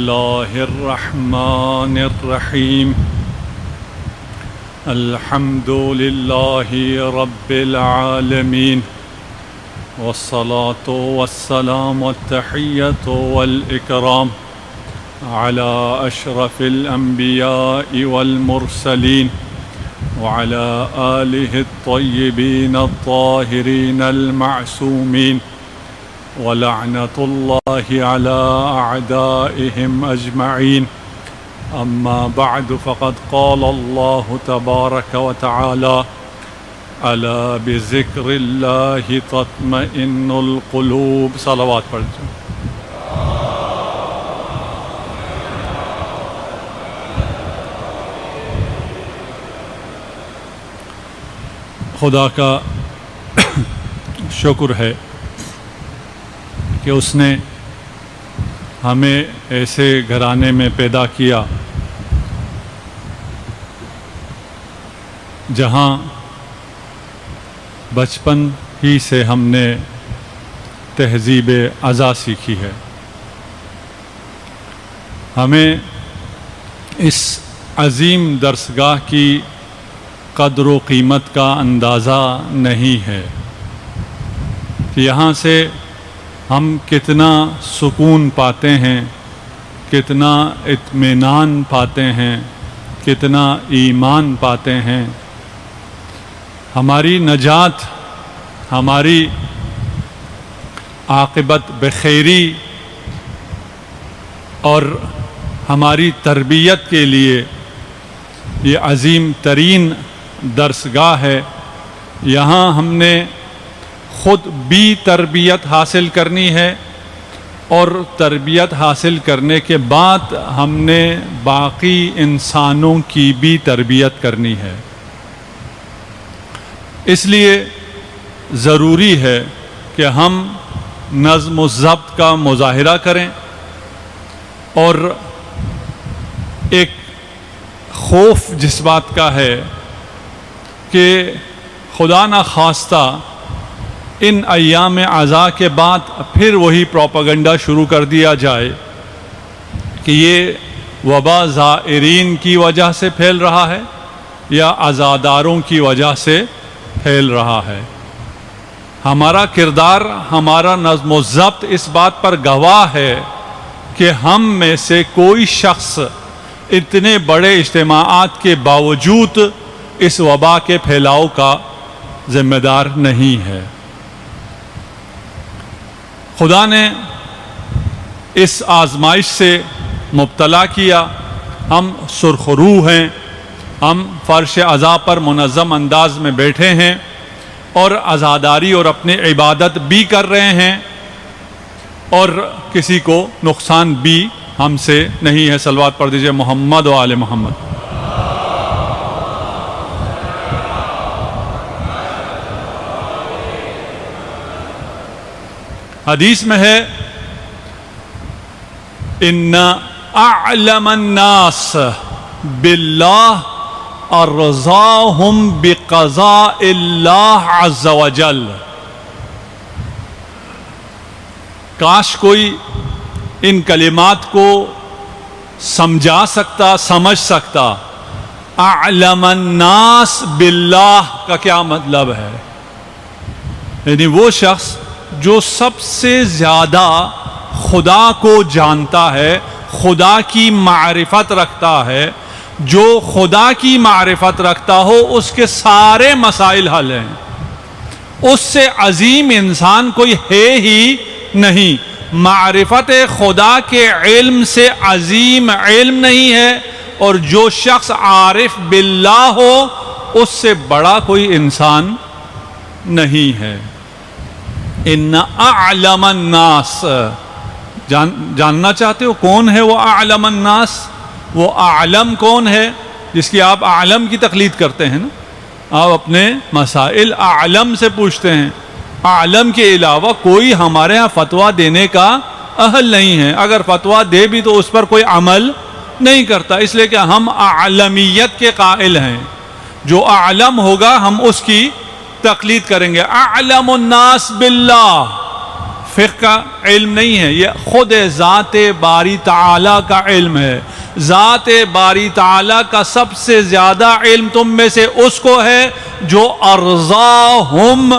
اللہ الرحمن الرحیم الحمد للہ رب العالمین والصلاة والسلام والتحیۃ والاکرام علی اشرف الانبیاء والمرسلین وعلى آلہ الطیبین الطاہرین المعصومین ولعنۃ اللہ علی اعدائهم اجمعین اما بعد فقد قال اللہ تبارک وتعالی الا بذکر اللہ تطمئن القلوب. صلوات پڑھیں. خدا کا شکر ہے کہ اس نے ہمیں ایسے گھرانے میں پیدا کیا جہاں بچپن ہی سے ہم نے تہذیب عزا سیکھی ہے. ہمیں اس عظیم درسگاہ کی قدر و قیمت کا اندازہ نہیں ہے کہ یہاں سے ہم کتنا سکون پاتے ہیں، کتنا اطمینان پاتے ہیں، کتنا ایمان پاتے ہیں. ہماری نجات، ہماری عاقبت بخیری اور ہماری تربیت کے لیے یہ عظیم ترین درسگاہ ہے. یہاں ہم نے خود بھی تربیت حاصل کرنی ہے اور تربیت حاصل کرنے کے بعد ہم نے باقی انسانوں کی بھی تربیت کرنی ہے. اس لیے ضروری ہے کہ ہم نظم و ضبط کا مظاہرہ کریں اور ایک خوف جس بات کا ہے کہ خدا نخواستہ ان ایام عزا کے بعد پھر وہی پروپیگنڈا شروع کر دیا جائے کہ یہ وبا زائرین کی وجہ سے پھیل رہا ہے یا عزاداروں کی وجہ سے پھیل رہا ہے. ہمارا کردار، ہمارا نظم و ضبط اس بات پر گواہ ہے کہ ہم میں سے کوئی شخص اتنے بڑے اجتماعات کے باوجود اس وبا کے پھیلاؤ کا ذمہ دار نہیں ہے. خدا نے اس آزمائش سے مبتلا کیا. ہم سرخ روح ہیں، ہم فرش عزا پر منظم انداز میں بیٹھے ہیں اور عزاداری اور اپنی عبادت بھی کر رہے ہیں اور کسی کو نقصان بھی ہم سے نہیں ہے. صلوات پڑھ دیجئے محمد و آل محمد. حدیث میں ہے ان اعلم الناس باللہ ارضاہم بقضاء اللہ عز وجل. کاش کوئی ان کلمات کو سمجھا سکتا، سمجھ سکتا. اعلم الناس باللہ کا کیا مطلب ہے؟ یعنی وہ شخص جو سب سے زیادہ خدا کو جانتا ہے، خدا کی معرفت رکھتا ہے. جو خدا کی معرفت رکھتا ہو اس کے سارے مسائل حل ہیں. اس سے عظیم انسان کوئی ہے ہی نہیں. معرفت خدا کے علم سے عظیم علم نہیں ہے اور جو شخص عارف باللہ ہو اس سے بڑا کوئی انسان نہیں ہے. ان اعلم الناس، جاننا چاہتے ہو کون ہے وہ اعلم الناس؟ وہ اعلم کون ہے جس کی آپ اعلم کی تقلید کرتے ہیں نا؟ آپ اپنے مسائل اعلم سے پوچھتے ہیں. اعلم کے علاوہ کوئی ہمارے ہاں فتویٰ دینے کا اہل نہیں ہے. اگر فتویٰ دے بھی تو اس پر کوئی عمل نہیں کرتا، اس لیے کہ ہم اعلمیت کے قائل ہیں. جو اعلم ہوگا ہم اس کی تقلید کریں گے. اعلم الناس باللہ فقہ کا علم نہیں ہے، یہ خود ذات باری تعالیٰ کا علم ہے۔ ذات باری تعالیٰ کا سب سے زیادہ علم تم میں سے اس کو ہے جو ارضاہم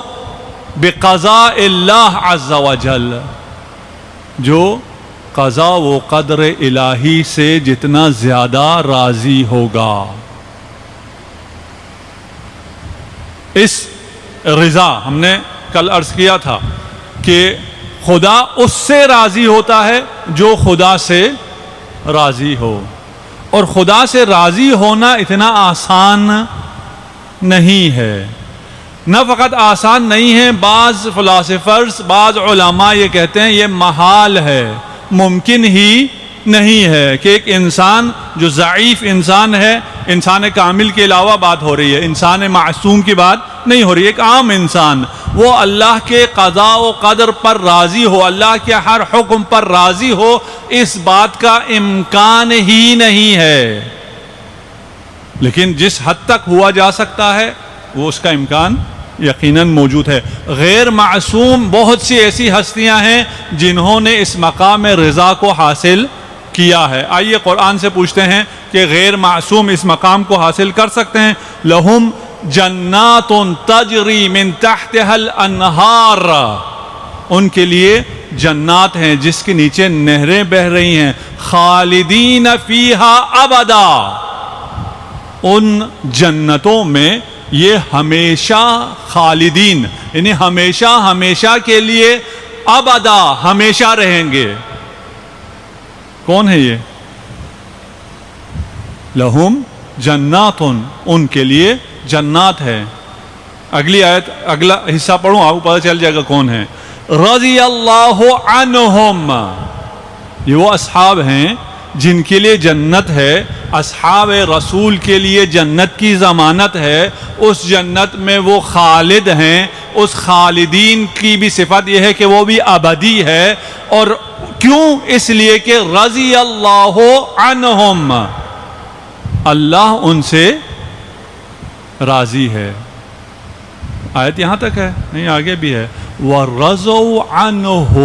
بقضاء اللہ عز وجل، جو قضا و قدر الہی سے جتنا زیادہ راضی ہوگا۔ اس رضا ہم نے کل عرض کیا تھا کہ خدا اس سے راضی ہوتا ہے جو خدا سے راضی ہو، اور خدا سے راضی ہونا اتنا آسان نہیں ہے۔ نہ فقط آسان نہیں ہے، بعض فلاسفرز، بعض علماء یہ کہتے ہیں یہ محال ہے، ممکن ہی نہیں ہے کہ ایک انسان جو ضعیف انسان ہے، انسان کامل کے علاوہ بات ہو رہی ہے، انسان معصوم کی بات نہیں ہو رہی، ایک عام انسان وہ اللہ کے قضاء و قدر پر راضی ہو، اللہ کے ہر حکم پر راضی ہو، اس بات کا امکان ہی نہیں ہے۔ لیکن جس حد تک ہوا جا سکتا ہے وہ اس کا امکان یقیناً موجود ہے۔ غیر معصوم بہت سی ایسی ہستیاں ہیں جنہوں نے اس مقام رضا کو حاصل کیا ہے۔ آئیے قرآن سے پوچھتے ہیں کہ غیر معصوم اس مقام کو حاصل کر سکتے ہیں؟ لہم جنات تجری من تحتها الانہار، ان کے لیے جنات ہیں جس کے نیچے نہریں بہہ رہی ہیں، خالدین فیہا ابدا، ان جنتوں میں یہ ہمیشہ خالدین یعنی ہمیشہ ہمیشہ کے لیے، ابدا ہمیشہ رہیں گے۔ کون ہے یہ؟ لہم جنات، ان کے لیے جنات ہے۔ اگلی آیت، اگلا حصہ پڑھوں، آپ کو پتہ چل جائے گا کون ہے۔ رضی اللہ عنہم، یہ وہ اصحاب ہیں جن کے لیے جنت ہے، اصحاب رسول کے لیے جنت کی ضمانت ہے، اس جنت میں وہ خالد ہیں۔ اس خالدین کی بھی صفت یہ ہے کہ وہ بھی ابدی ہے، اور کیوں؟ اس لیے کہ رضی اللہ عنہم، اللہ ان سے راضی ہے۔ آیت یہاں تک ہے؟ نہیں، آگے بھی ہے، وَرَضَوْا عَنْهُ،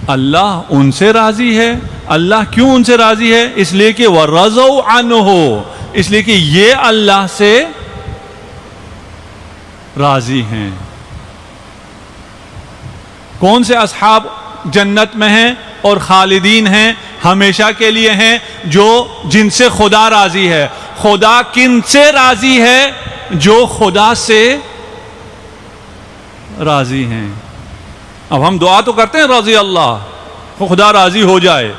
اللہ ان سے راضی ہے۔ اللہ کیوں ان سے راضی ہے؟ اس لیے کہ وَرَضَوْا عَنْهُ، اس لیے کہ یہ اللہ سے راضی ہیں۔ کون سے اصحاب جنت میں ہیں اور خالدین ہیں، ہمیشہ کے لیے ہیں؟ جن سے خدا راضی ہے۔ خدا کن سے راضی ہے؟ جو خدا سے راضی ہیں۔ اب ہم دعا تو کرتے ہیں رضی اللہ، خدا راضی ہو جائے،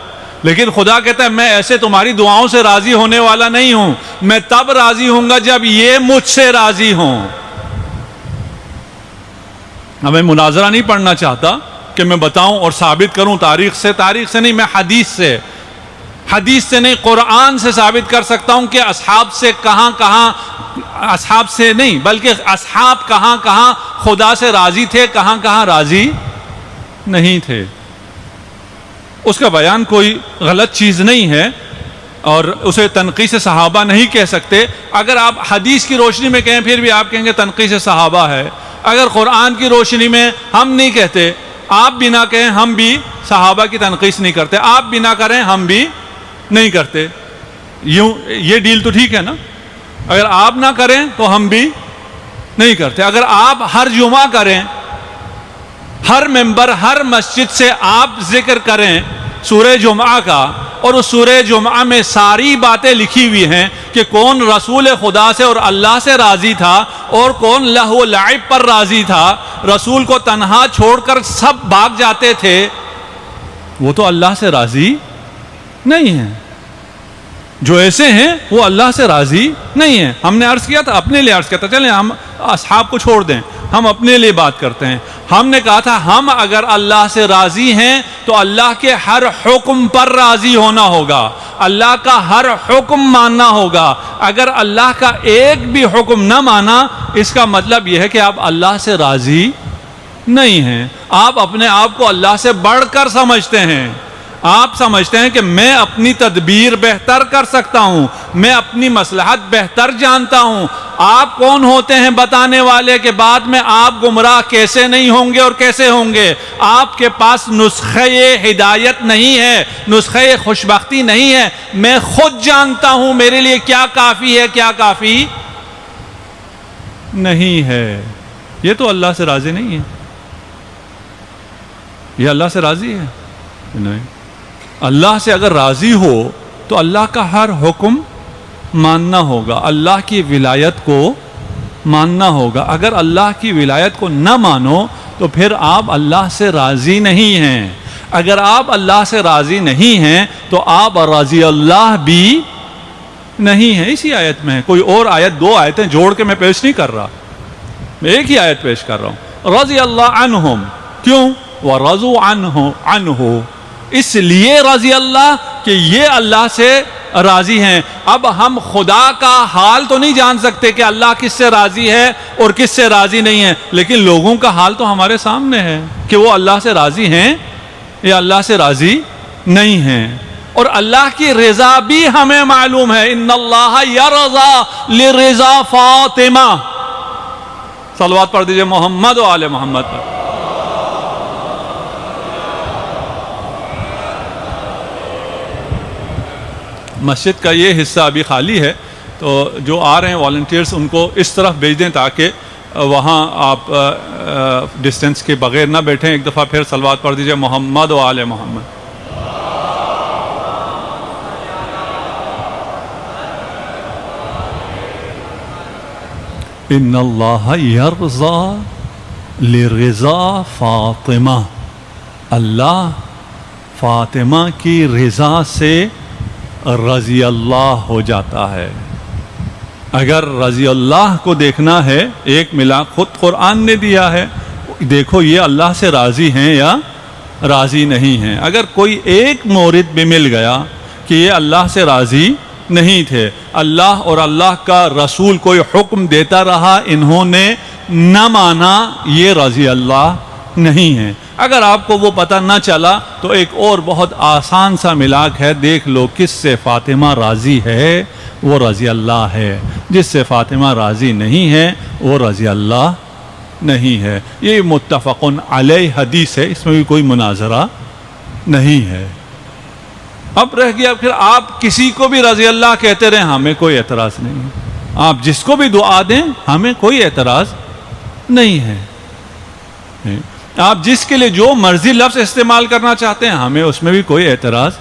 لیکن خدا کہتا ہے میں ایسے تمہاری دعاؤں سے راضی ہونے والا نہیں ہوں، میں تب راضی ہوں گا جب یہ مجھ سے راضی ہوں۔ اب میں مناظرہ نہیں پڑھنا چاہتا کہ میں بتاؤں اور ثابت کروں تاریخ سے نہیں، میں حدیث سے نہیں، قرآن سے ثابت کر سکتا ہوں کہ اصحاب سے کہاں اصحاب سے نہیں بلکہ اصحاب کہاں خدا سے راضی تھے، کہاں راضی نہیں تھے۔ اس کا بیان کوئی غلط چیز نہیں ہے اور اسے تنقیص صحابہ نہیں کہہ سکتے۔ اگر آپ حدیث کی روشنی میں کہیں پھر بھی آپ کہیں گے تنقیص صحابہ ہے۔ اگر قرآن کی روشنی میں ہم نہیں کہتے، آپ بھی نہ کہیں، ہم بھی صحابہ کی تنقیص نہیں کرتے، آپ بھی نہ کریں، ہم بھی نہیں کرتے۔ یوں یہ ڈیل تو ٹھیک ہے نا؟ اگر آپ نہ کریں تو ہم بھی نہیں کرتے۔ اگر آپ ہر جمعہ کریں، ہر ممبر، ہر مسجد سے آپ ذکر کریں سورہ جمعہ کا، اور اس سورہ جمعہ میں ساری باتیں لکھی ہوئی ہیں کہ کون رسول خدا سے اور اللہ سے راضی تھا اور کون لہو و لعب پر راضی تھا، رسول کو تنہا چھوڑ کر سب بھاگ جاتے تھے، وہ تو اللہ سے راضی نہیں ہیں۔ جو ایسے ہیں وہ اللہ سے راضی نہیں ہیں۔ ہم نے عرض کیا تھا، اپنے لیے عرض کیا تھا، چلیں ہم اصحاب کو چھوڑ دیں، ہم اپنے لیے بات کرتے ہیں۔ ہم نے کہا تھا ہم اگر اللہ سے راضی ہیں تو اللہ کے ہر حکم پر راضی ہونا ہوگا، اللہ کا ہر حکم ماننا ہوگا۔ اگر اللہ کا ایک بھی حکم نہ مانا، اس کا مطلب یہ ہے کہ آپ اللہ سے راضی نہیں ہیں، آپ اپنے آپ کو اللہ سے بڑھ کر سمجھتے ہیں۔ آپ سمجھتے ہیں کہ میں اپنی تدبیر بہتر کر سکتا ہوں، میں اپنی مصلحت بہتر جانتا ہوں۔ آپ کون ہوتے ہیں بتانے والے کہ بعد میں آپ گمراہ کیسے نہیں ہوں گے اور کیسے ہوں گے؟ آپ کے پاس نسخہ ہدایت نہیں ہے، نسخہ خوشبختی نہیں ہے۔ میں خود جانتا ہوں میرے لیے کیا کافی ہے، کیا کافی نہیں ہے۔ یہ تو اللہ سے راضی نہیں ہے، یہ اللہ سے راضی ہے نہیں۔ اللہ سے اگر راضی ہو تو اللہ کا ہر حکم ماننا ہوگا، اللہ کی ولایت کو ماننا ہوگا۔ اگر اللہ کی ولایت کو نہ مانو تو پھر آپ اللہ سے راضی نہیں ہیں۔ اگر آپ اللہ سے راضی نہیں ہیں تو آپ رضی اللہ بھی نہیں ہیں۔ اسی آیت میں کوئی اور آیت، دو آیتیں جوڑ کے میں پیش نہیں کر رہا، میں ایک ہی آیت پیش کر رہا ہوں۔ رضی اللہ عنہم، کیوں؟ وَرَضُوا عَنْهُ، اس لیے رضی اللہ کہ یہ اللہ سے راضی ہیں۔ اب ہم خدا کا حال تو نہیں جان سکتے کہ اللہ کس سے راضی ہے اور کس سے راضی نہیں ہے، لیکن لوگوں کا حال تو ہمارے سامنے ہے کہ وہ اللہ سے راضی ہیں یا اللہ سے راضی نہیں ہیں۔ اور اللہ کی رضا بھی ہمیں معلوم ہے، ان اللہ یرضا لرضا فاطمہ۔ صلوات پڑھ دیجئے محمد و آل محمد پر۔ مسجد کا یہ حصہ ابھی خالی ہے، تو جو آ رہے ہیں والنٹیئرز ان کو اس طرف بھیج دیں تاکہ وہاں آپ ڈسٹینس کے بغیر نہ بیٹھیں۔ ایک دفعہ پھر صلوات پڑھ دیجئے محمد و آل محمد۔ ان اللہ یرضا لرضا فاطمہ، اللہ فاطمہ کی رضا سے رضی اللہ ہو جاتا ہے۔ اگر رضی اللہ کو دیکھنا ہے، ایک ملا خود قرآن نے دیا ہے، دیکھو یہ اللہ سے راضی ہیں یا راضی نہیں ہیں۔ اگر کوئی ایک مورد بھی مل گیا کہ یہ اللہ سے راضی نہیں تھے، اللہ اور اللہ کا رسول کوئی حکم دیتا رہا، انہوں نے نہ مانا، یہ رضی اللہ نہیں ہے۔ اگر آپ کو وہ پتہ نہ چلا تو ایک اور بہت آسان سا ملاک ہے، دیکھ لو کس سے فاطمہ راضی ہے، وہ رضی اللہ ہے، جس سے فاطمہ راضی نہیں ہے وہ رضی اللہ نہیں ہے۔ یہ متفق علیہ حدیث ہے، اس میں بھی کوئی مناظرہ نہیں ہے۔ اب رہ گیا پھر آپ کسی کو بھی رضی اللہ کہتے رہیں، ہمیں کوئی اعتراض نہیں ہے۔ آپ جس کو بھی دعا دیں ہمیں کوئی اعتراض نہیں ہے۔ آپ جس کے لیے جو مرضی لفظ استعمال کرنا چاہتے ہیں ہمیں اس میں بھی کوئی اعتراض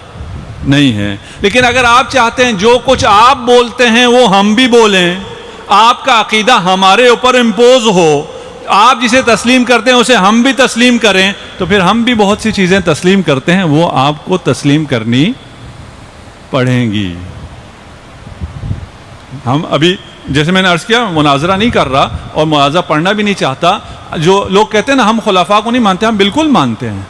نہیں ہے۔ لیکن اگر آپ چاہتے ہیں جو کچھ آپ بولتے ہیں وہ ہم بھی بولیں، آپ کا عقیدہ ہمارے اوپر امپوز ہو، آپ جسے تسلیم کرتے ہیں اسے ہم بھی تسلیم کریں، تو پھر ہم بھی بہت سی چیزیں تسلیم کرتے ہیں، وہ آپ کو تسلیم کرنی پڑیں گی۔ ہم ابھی جیسے میں نے عرض کیا مناظرہ نہیں کر رہا اور مناظرہ پڑھنا بھی نہیں چاہتا۔ جو لوگ کہتے ہیں نا ہم خلفاء کو نہیں مانتے، ہم بالکل مانتے ہیں،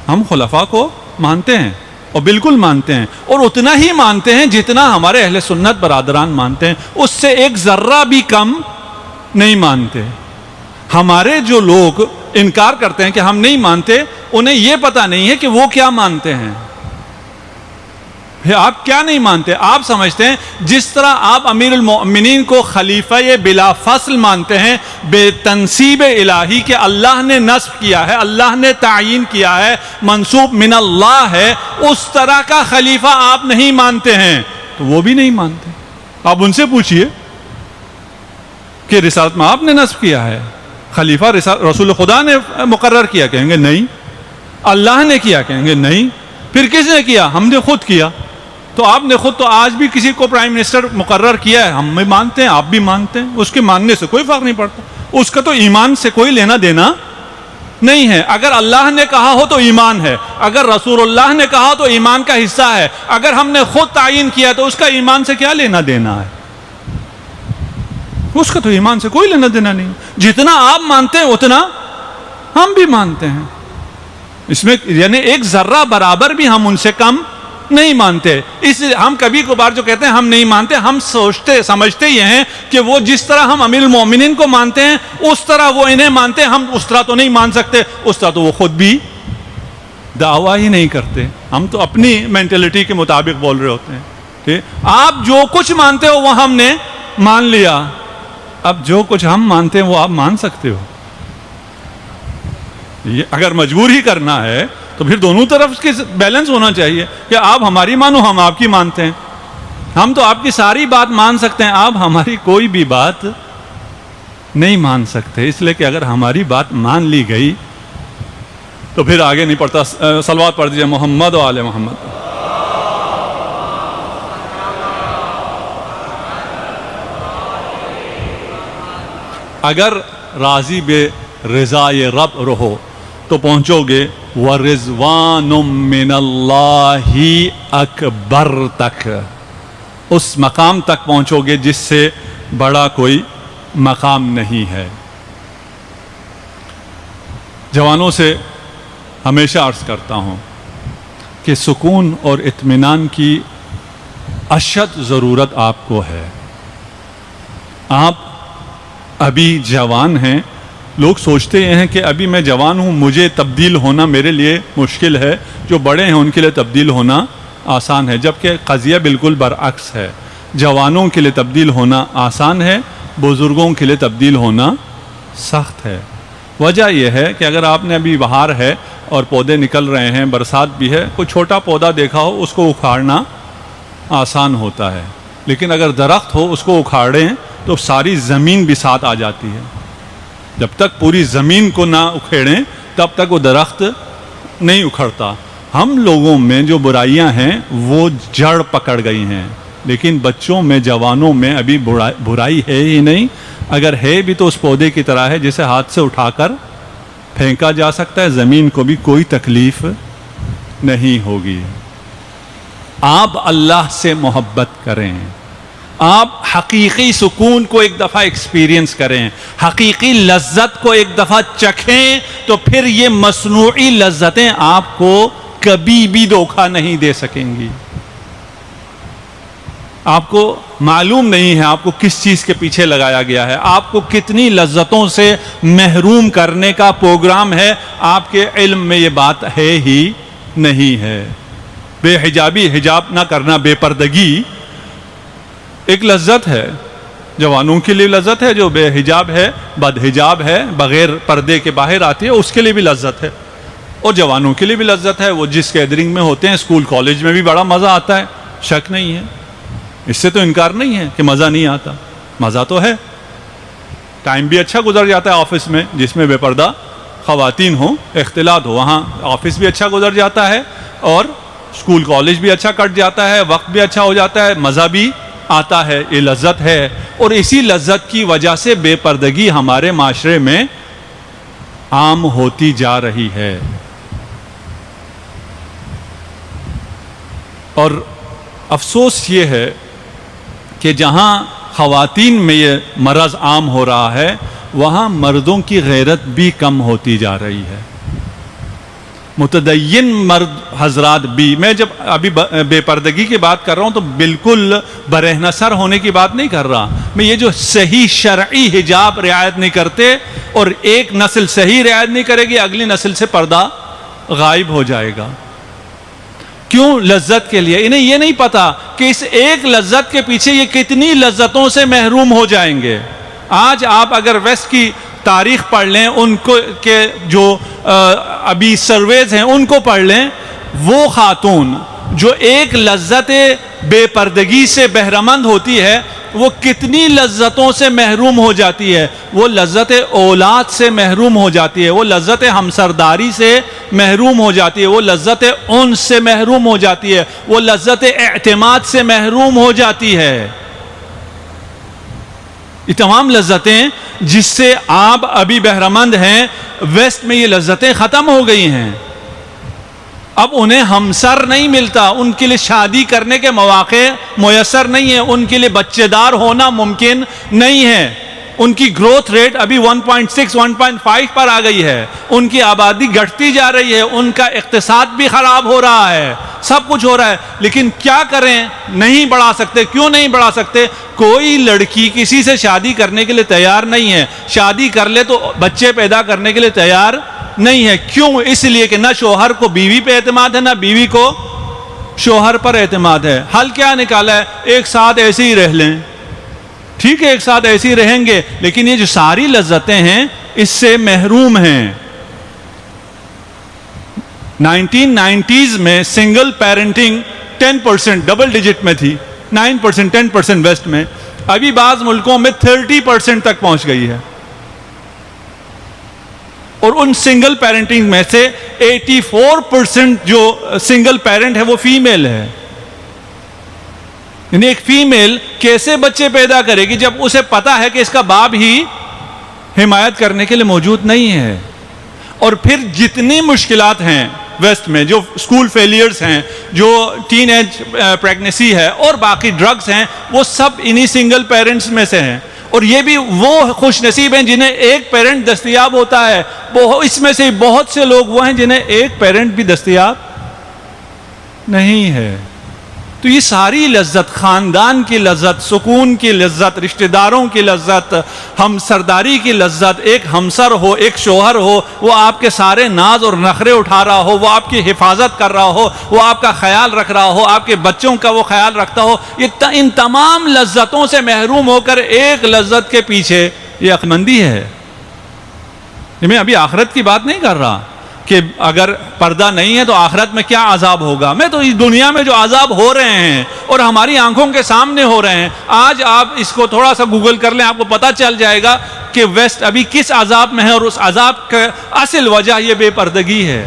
ہم خلفاء کو مانتے ہیں اور بالکل مانتے ہیں، اور اتنا ہی مانتے ہیں جتنا ہمارے اہل سنت برادران مانتے ہیں، اس سے ایک ذرہ بھی کم نہیں مانتے۔ ہمارے جو لوگ انکار کرتے ہیں کہ ہم نہیں مانتے، انہیں یہ پتہ نہیں ہے کہ وہ کیا مانتے ہیں۔ آپ کیا نہیں مانتے؟ آپ سمجھتے ہیں جس طرح آپ امیر المؤمنین کو خلیفہ بلا فصل مانتے ہیں، بے تنصیب الہی کہ اللہ نے نصب کیا ہے، اللہ نے تعیین کیا ہے، منصوب من اللہ ہے، اس طرح کا خلیفہ آپ نہیں مانتے ہیں، تو وہ بھی نہیں مانتے۔ آپ ان سے پوچھئے کہ رسالت میں آپ نے نصب کیا ہے، خلیفہ رسول خدا نے مقرر کیا، کہیں گے نہیں۔ اللہ نے کیا، کہیں گے نہیں۔ پھر کس نے کیا؟ ہم نے خود کیا۔ تو آپ نے خود تو آج بھی کسی کو پرائم منسٹر مقرر کیا ہے، ہم بھی مانتے ہیں، آپ بھی مانتے ہیں، اس کے ماننے سے کوئی فرق نہیں پڑتا، اس کا تو ایمان سے کوئی لینا دینا نہیں ہے۔ اگر اللہ نے کہا ہو تو ایمان ہے، اگر رسول اللہ نے کہا تو ایمان کا حصہ ہے، اگر ہم نے خود تعین کیا تو اس کا ایمان سے کیا لینا دینا ہے؟ اس کا تو ایمان سے کوئی لینا دینا نہیں۔ جتنا آپ مانتے ہیں اتنا ہم بھی مانتے ہیں، اس میں یعنی ایک ذرہ برابر بھی ہم ان سے کم نہیں مانتے۔ اس لیے ہم کبھی کبھار جو کہتے ہیں ہم نہیں مانتے، ہم سمجھتے یہ ہیں کہ وہ جس طرح ہم امیر المومنین کو مانتے ہیں اس طرح وہ انہیں مانتے ہیں، ہم اس طرح تو نہیں مان سکتے، اس طرح تو وہ خود بھی دعویٰ ہی نہیں کرتے. ہم تو اپنی مینٹلٹی کے مطابق بول رہے ہوتے ہیں. ٹھیک, آپ جو کچھ مانتے ہو وہ ہم نے مان لیا, اب جو کچھ ہم مانتے ہیں وہ آپ مان سکتے ہو. یہ اگر مجبور ہی کرنا ہے تو پھر دونوں طرف کے بیلنس ہونا چاہیے کہ آپ ہماری مانو, ہم آپ کی مانتے ہیں. ہم تو آپ کی ساری بات مان سکتے ہیں, آپ ہماری کوئی بھی بات نہیں مان سکتے. اس لیے کہ اگر ہماری بات مان لی گئی تو پھر آگے نہیں پڑتا. صلوات پڑھ دیجئے محمد و آل محمد. اگر راضی بے رضائے رب رہو تو پہنچو گے وَرِضْوَانٌ مِّنَ اللَّهِ اکبر تک, اس مقام تک پہنچو گے جس سے بڑا کوئی مقام نہیں ہے. جوانوں سے ہمیشہ عرض کرتا ہوں کہ سکون اور اطمینان کی اشد ضرورت آپ کو ہے. آپ ابھی جوان ہیں. لوگ سوچتے ہیں کہ ابھی میں جوان ہوں, مجھے تبدیل ہونا میرے لیے مشکل ہے, جو بڑے ہیں ان کے لیے تبدیل ہونا آسان ہے. جبکہ قضیہ بالکل برعکس ہے. جوانوں کے لیے تبدیل ہونا آسان ہے, بزرگوں کے لیے تبدیل ہونا سخت ہے. وجہ یہ ہے کہ اگر آپ نے ابھی بہار ہے اور پودے نکل رہے ہیں, برسات بھی ہے, کوئی چھوٹا پودا دیکھا ہو اس کو اکھاڑنا آسان ہوتا ہے, لیکن اگر درخت ہو اس کو اکھاڑیں تو ساری زمین بھی ساتھ آ جاتی ہے. جب تک پوری زمین کو نہ اکھیڑیں تب تک وہ درخت نہیں اکھڑتا. ہم لوگوں میں جو برائیاں ہیں وہ جڑ پکڑ گئی ہیں, لیکن بچوں میں, جوانوں میں ابھی برائی ہے ہی نہیں. اگر ہے بھی تو اس پودے کی طرح ہے جسے ہاتھ سے اٹھا کر پھینکا جا سکتا ہے, زمین کو بھی کوئی تکلیف نہیں ہوگی. آپ اللہ سے محبت کریں, آپ حقیقی سکون کو ایک دفعہ ایکسپیرینس کریں, حقیقی لذت کو ایک دفعہ چکھیں, تو پھر یہ مصنوعی لذتیں آپ کو کبھی بھی دھوکہ نہیں دے سکیں گی. آپ کو معلوم نہیں ہے آپ کو کس چیز کے پیچھے لگایا گیا ہے, آپ کو کتنی لذتوں سے محروم کرنے کا پروگرام ہے, آپ کے علم میں یہ بات ہے ہی نہیں ہے. بے حجابی, حجاب نہ کرنا, بے پردگی ایک لذت ہے. جوانوں کے لیے لذت ہے, جو بے حجاب ہے, بد حجاب ہے, بغیر پردے کے باہر آتی ہے, اس کے لیے بھی لذت ہے. اور جوانوں کے لیے بھی لذت ہے, وہ جس گیدرنگ میں ہوتے ہیں, اسکول کالج میں بھی بڑا مزہ آتا ہے, شک نہیں ہے, اس سے تو انکار نہیں ہے کہ مزہ نہیں آتا. مزہ تو ہے, ٹائم بھی اچھا گزر جاتا ہے آفس میں, جس میں بے پردہ خواتین ہوں, اختلاط ہو, وہاں آفس بھی اچھا گزر جاتا ہے, اور اسکول کالج بھی اچھا کٹ جاتا ہے, وقت بھی اچھا ہو جاتا ہے, مزہ بھی آتا ہے. یہ لذت ہے, اور اسی لذت کی وجہ سے بے پردگی ہمارے معاشرے میں عام ہوتی جا رہی ہے. اور افسوس یہ ہے کہ جہاں خواتین میں یہ مرض عام ہو رہا ہے, وہاں مردوں کی غیرت بھی کم ہوتی جا رہی ہے. متدین مرد حضرات بھی, میں جب ابھی بے پردگی کی بات کر رہا ہوں تو بالکل برہنہ سر ہونے کی بات نہیں کر رہا میں. یہ جو صحیح شرعی حجاب رعایت نہیں کرتے, اور ایک نسل صحیح رعایت نہیں کرے گی, اگلی نسل سے پردہ غائب ہو جائے گا. کیوں؟ لذت کے لیے. انہیں یہ نہیں پتا کہ اس ایک لذت کے پیچھے یہ کتنی لذتوں سے محروم ہو جائیں گے. آج آپ اگر ویسٹ کی تاریخ پڑھ لیں, ان کو کے جو ابھی سرویز ہیں ان کو پڑھ لیں, وہ خاتون جو ایک لذت بے پردگی سے بہرمند ہوتی ہے, وہ کتنی لذتوں سے محروم ہو جاتی ہے. وہ لذت اولاد سے محروم ہو جاتی ہے, وہ لذت ہمسرداری سے محروم ہو جاتی ہے, وہ لذت انس سے محروم ہو جاتی ہے, وہ لذت اعتماد سے محروم ہو جاتی ہے. یہ تمام لذتیں جس سے آپ ابھی بہرمند ہیں, ویسٹ میں یہ لذتیں ختم ہو گئی ہیں. اب انہیں ہمسر نہیں ملتا, ان کے لیے شادی کرنے کے مواقع میسر نہیں ہیں, ان کے لیے بچے دار ہونا ممکن نہیں ہے. ان کی گروتھ ریٹ ابھی 1.6 1.5 پر آ گئی ہے, ان کی آبادی گھٹتی جا رہی ہے, ان کا اقتصاد بھی خراب ہو رہا ہے, سب کچھ ہو رہا ہے, لیکن کیا کریں, نہیں بڑھا سکتے. کیوں نہیں بڑھا سکتے؟ کوئی لڑکی کسی سے شادی کرنے کے لیے تیار نہیں ہے. شادی کر لے تو بچے پیدا کرنے کے لیے تیار نہیں ہے. کیوں؟ اس لیے کہ نہ شوہر کو بیوی پہ اعتماد ہے، نہ بیوی کو شوہر پر اعتماد ہے. حل کیا نکالا ہے؟ ایک ساتھ ایسے ہی رہ لیں. ٹھیک ہے، ایک ساتھ ایسے ہی رہیں گے، لیکن یہ جو ساری لذتیں ہیں اس سے محروم ہیں. 1990s میں سنگل پیرنٹنگ 10% ڈبل ڈیجٹ میں تھی، 9% 10% ویسٹ میں. ابھی بعض ملکوں میں 30% تک پہنچ گئی ہے. اور ان سنگل پیرنٹنگ میں سے 84% جو سنگل پیرنٹ ہے وہ فیمیل ہے. یعنی ایک فیمیل کیسے بچے پیدا کرے گی جب اسے پتا ہے کہ اس کا باپ ہی حمایت کرنے کے لیے موجود نہیں ہے. اور پھر جتنی مشکلات ہیں ویسٹ میں، جو اسکول فیلیئرز ہیں، جو ٹین ایج پریگنیسی ہے اور باقی ڈرگز ہیں، وہ سب انہی سنگل پیرنٹس میں سے ہیں. اور یہ بھی وہ خوش نصیب ہیں جنہیں ایک پیرنٹ دستیاب ہوتا ہے. اس میں سے بہت سے لوگ وہ ہیں جنہیں ایک پیرنٹ بھی دستیاب نہیں ہے. تو یہ ساری لذت، خاندان کی لذت، سکون کی لذت، رشتہ داروں کی لذت، ہم سرداری کی لذت، ایک ہمسر ہو، ایک شوہر ہو، وہ آپ کے سارے ناز اور نخرے اٹھا رہا ہو، وہ آپ کی حفاظت کر رہا ہو، وہ آپ کا خیال رکھ رہا ہو، آپ کے بچوں کا وہ خیال رکھتا ہو، ان تمام لذتوں سے محروم ہو کر ایک لذت کے پیچھے یہ عقلمندی ہے. میں ابھی آخرت کی بات نہیں کر رہا کہ اگر پردہ نہیں ہے تو آخرت میں کیا عذاب ہوگا. میں تو اس دنیا میں جو عذاب ہو رہے ہیں اور ہماری آنکھوں کے سامنے ہو رہے ہیں، آج آپ اس کو تھوڑا سا گوگل کر لیں، آپ کو پتہ چل جائے گا کہ ویسٹ ابھی کس عذاب میں ہے. اور اس عذاب کا اصل وجہ یہ بے پردگی ہے.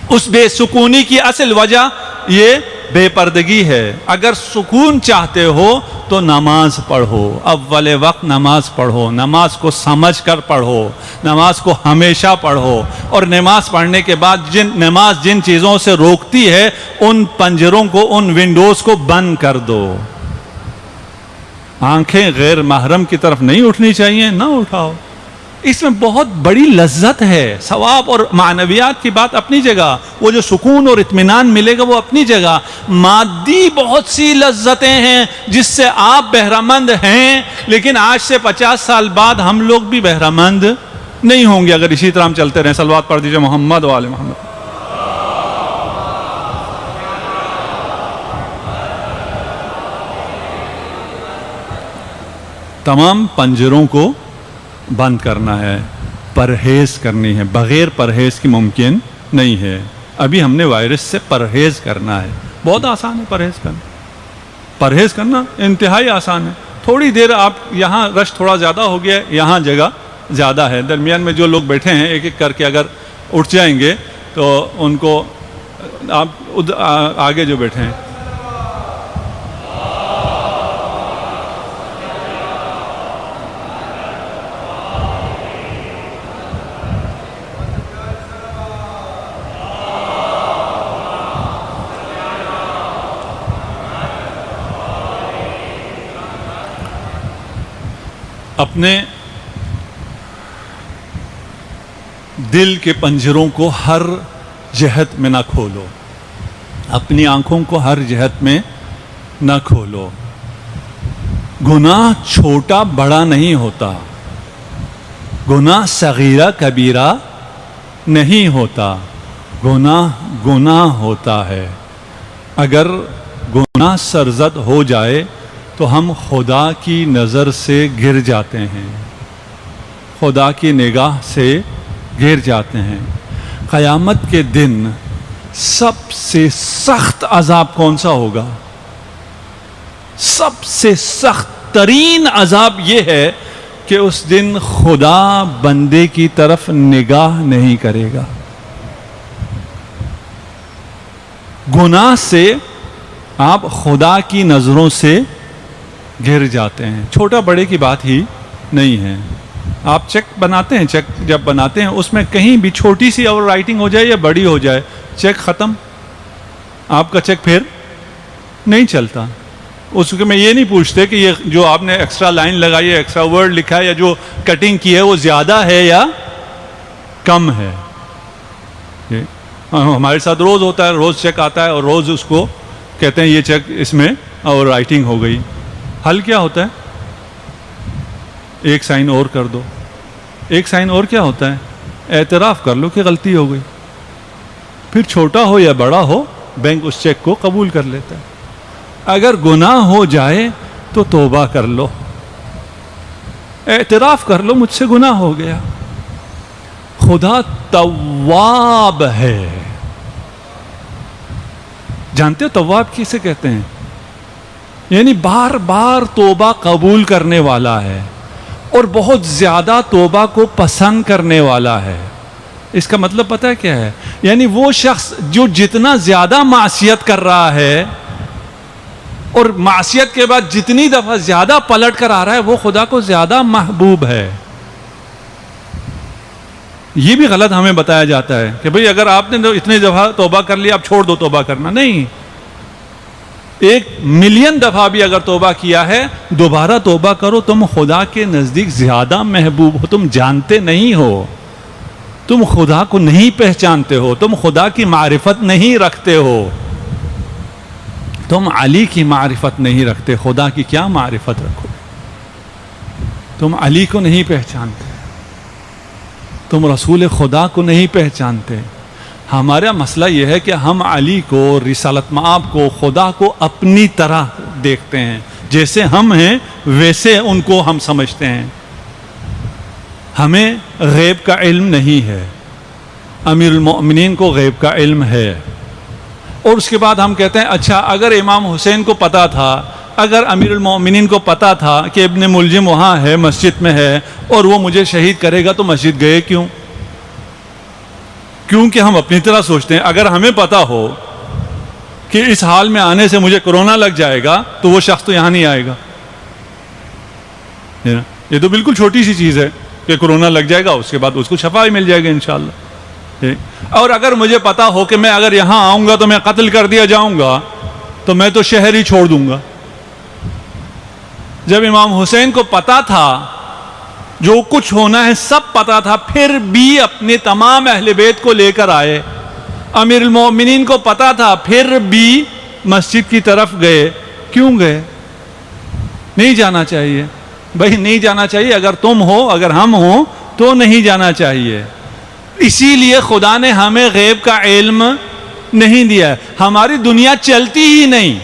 اس بے سکونی کی اصل وجہ یہ بے پردگی ہے. اگر سکون چاہتے ہو تو نماز پڑھو، اول وقت نماز پڑھو، نماز کو سمجھ کر پڑھو، نماز کو ہمیشہ پڑھو. اور نماز پڑھنے کے بعد نماز جن چیزوں سے روکتی ہے ان پنجروں کو، ان ونڈوز کو بند کر دو. آنکھیں غیر محرم کی طرف نہیں اٹھنی چاہیے، نہ اٹھاؤ. اس میں بہت بڑی لذت ہے. ثواب اور معنویات کی بات اپنی جگہ، وہ جو سکون اور اطمینان ملے گا وہ اپنی جگہ. مادی بہت سی لذتیں ہیں جس سے آپ بہرمند ہیں، لیکن آج سے 50 سال بعد ہم لوگ بھی بہرمند نہیں ہوں گے اگر اسی طرح ہم چلتے رہیں. صلوات پڑھ دیجئے محمد و آل محمد. تمام پنجروں کو بند کرنا ہے، پرہیز کرنی ہے. بغیر پرہیز کی ممکن نہیں ہے. ابھی ہم نے وائرس سے پرہیز کرنا ہے. بہت آسان ہے پرہیز کرنا. پرہیز کرنا انتہائی آسان ہے. تھوڑی دیر آپ یہاں رش تھوڑا زیادہ ہو گیا، یہاں جگہ زیادہ ہے، درمیان میں جو لوگ بیٹھے ہیں ایک ایک کر کے اگر اٹھ جائیں گے تو ان کو آپ آگے جو بیٹھے ہیں اپنے دل کے پنجروں کو ہر جہت میں نہ کھولو، اپنی آنکھوں کو ہر جہت میں نہ کھولو. گناہ چھوٹا بڑا نہیں ہوتا، گناہ صغیرہ کبیرہ نہیں ہوتا، گناہ ہوتا ہے. اگر گناہ سرزد ہو جائے تو ہم خدا کی نظر سے گر جاتے ہیں، خدا کی نگاہ سے گر جاتے ہیں. قیامت کے دن سب سے سخت عذاب کون سا ہوگا؟ سب سے سخت ترین عذاب یہ ہے کہ اس دن خدا بندے کی طرف نگاہ نہیں کرے گا. گناہ سے آپ خدا کی نظروں سے گر جاتے ہیں. چھوٹا بڑے کی بات ہی نہیں ہے. آپ چیک بناتے ہیں، چیک جب بناتے ہیں اس میں کہیں بھی چھوٹی سی اور رائٹنگ ہو جائے یا بڑی ہو جائے، چیک ختم، آپ کا چیک پھر نہیں چلتا. اس میں یہ نہیں پوچھتے کہ یہ جو آپ نے ایکسٹرا لائن لگائی ہے، ایکسٹرا ورڈ لکھا ہے یا جو کٹنگ کی ہے وہ زیادہ ہے یا کم ہے. ہمارے ساتھ روز ہوتا ہے، روز چیک آتا ہے اور روز اس کو کہتے ہیں یہ چیک اس میں اور رائٹنگ ہو گئی. حل کیا ہوتا ہے؟ ایک سائن اور کر دو. ایک سائن اور کیا ہوتا ہے؟ اعتراف کر لو کہ غلطی ہو گئی. پھر چھوٹا ہو یا بڑا ہو بینک اس چیک کو قبول کر لیتا ہے. اگر گناہ ہو جائے تو توبہ کر لو, اعتراف کر لو مجھ سے گناہ ہو گیا. خدا تواب ہے. جانتے ہو تواب کسے کہتے ہیں؟ یعنی بار بار توبہ قبول کرنے والا ہے اور بہت زیادہ توبہ کو پسند کرنے والا ہے. اس کا مطلب پتہ ہے کیا ہے؟ یعنی وہ شخص جو جتنا زیادہ معصیت کر رہا ہے اور معصیت کے بعد جتنی دفعہ زیادہ پلٹ کر آ رہا ہے وہ خدا کو زیادہ محبوب ہے. یہ بھی غلط ہمیں بتایا جاتا ہے کہ بھئی اگر آپ نے اتنی دفعہ توبہ کر لی آپ چھوڑ دو توبہ کرنا. نہیں, 1,000,000 دفعہ بھی اگر توبہ کیا ہے دوبارہ توبہ کرو. تم خدا کے نزدیک زیادہ محبوب ہو. تم جانتے نہیں ہو, تم خدا کو نہیں پہچانتے ہو, تم خدا کی معرفت نہیں رکھتے ہو, تم علی کی معرفت نہیں رکھتے. خدا کی کیا معرفت رکھو؟ تم علی کو نہیں پہچانتے, تم رسول خدا کو نہیں پہچانتے. ہمارا مسئلہ یہ ہے کہ ہم علی کو, رسالت مآب کو, خدا کو اپنی طرح دیکھتے ہیں. جیسے ہم ہیں ویسے ان کو ہم سمجھتے ہیں. ہمیں غیب کا علم نہیں ہے, امیر المؤمنین کو غیب کا علم ہے. اور اس کے بعد ہم کہتے ہیں اچھا اگر امام حسین کو پتا تھا, اگر امیر المؤمنین کو پتا تھا کہ ابن ملجم وہاں ہے, مسجد میں ہے اور وہ مجھے شہید کرے گا تو مسجد گئے کیوں؟ کیونکہ ہم اپنی طرح سوچتے ہیں. اگر ہمیں پتا ہو کہ اس حال میں آنے سے مجھے کرونا لگ جائے گا تو وہ شخص تو یہاں نہیں آئے گا. یہ تو بالکل چھوٹی سی چیز ہے کہ کرونا لگ جائے گا, اس کے بعد اس کو شفا ہی مل جائے گا انشاءاللہ. اور اگر مجھے پتا ہو کہ میں اگر یہاں آؤں گا تو میں قتل کر دیا جاؤں گا تو میں تو شہر ہی چھوڑ دوں گا. جب امام حسین کو پتا تھا, جو کچھ ہونا ہے سب پتا تھا, پھر بھی اپنے تمام اہل بیت کو لے کر آئے. امیر المومنین کو پتا تھا پھر بھی مسجد کی طرف گئے. کیوں گئے؟ نہیں جانا چاہیے بھائی, نہیں جانا چاہیے. اگر تم ہو, اگر ہم ہوں تو نہیں جانا چاہیے. اسی لیے خدا نے ہمیں غیب کا علم نہیں دیا. ہماری دنیا چلتی ہی نہیں,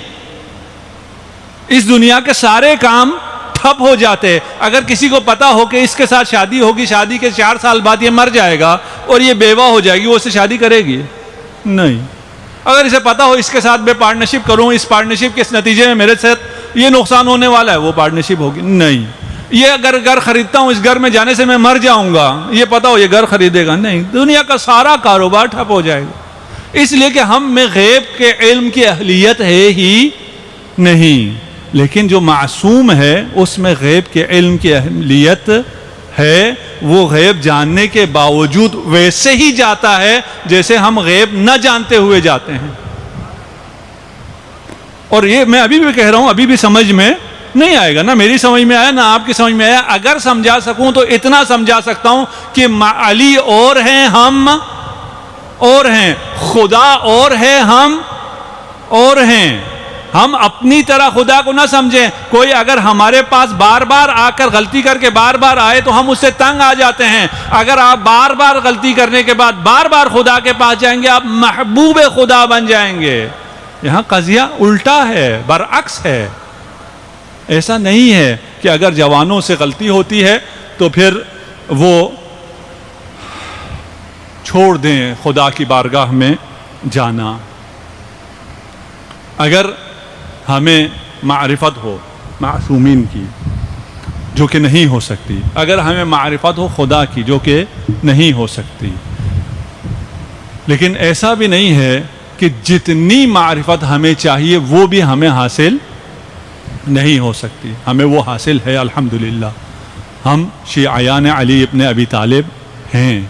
اس دنیا کے سارے کام ٹھپ ہو جاتے. اگر کسی کو پتا ہو کہ اس کے ساتھ شادی ہوگی, شادی کے 4 سال بعد یہ مر جائے گا اور یہ بیوہ ہو جائے گی, وہ اس سے شادی کرے گی؟ نہیں. اگر اسے پتا ہو اس کے ساتھ میں پارٹنرشپ کروں, اس پارٹنرشپ کے نتیجے میں میرے ساتھ یہ نقصان ہونے والا ہے, وہ پارٹنرشپ ہوگی؟ نہیں. یہ اگر گھر خریدتا ہوں, اس گھر میں جانے سے میں مر جاؤں گا, یہ پتا ہو یہ گھر خریدے گا؟ نہیں. دنیا کا سارا کاروبار ٹھپ ہو جائے گا. اس لیے کہ ہم میں غیب کے علم کی اہلیت ہے ہی نہیں. لیکن جو معصوم ہے اس میں غیب کے علم کی اہلیت ہے. وہ غیب جاننے کے باوجود ویسے ہی جاتا ہے جیسے ہم غیب نہ جانتے ہوئے جاتے ہیں. اور یہ میں ابھی بھی کہہ رہا ہوں, ابھی بھی سمجھ میں نہیں آئے گا, نہ میری سمجھ میں آیا نہ آپ کی سمجھ میں آیا. اگر سمجھا سکوں تو اتنا سمجھا سکتا ہوں کہ علی اور ہیں, ہم اور ہیں, خدا اور ہے, ہم اور ہیں. ہم اپنی طرح خدا کو نہ سمجھیں. کوئی اگر ہمارے پاس بار بار آ کر غلطی کر کے بار بار آئے تو ہم اس سے تنگ آ جاتے ہیں. اگر آپ بار بار غلطی کرنے کے بعد بار بار خدا کے پاس جائیں گے, آپ محبوب خدا بن جائیں گے. یہاں قضیہ الٹا ہے, برعکس ہے. ایسا نہیں ہے کہ اگر جوانوں سے غلطی ہوتی ہے تو پھر وہ چھوڑ دیں خدا کی بارگاہ میں جانا. اگر ہمیں معرفت ہو معصومین کی جو کہ نہیں ہو سکتی, اگر ہمیں معرفت ہو خدا کی جو کہ نہیں ہو سکتی, لیکن ایسا بھی نہیں ہے کہ جتنی معرفت ہمیں چاہیے وہ بھی ہمیں حاصل نہیں ہو سکتی. ہمیں وہ حاصل ہے الحمدللہ. ہم شیعیان علی ابن ابی طالب ہیں,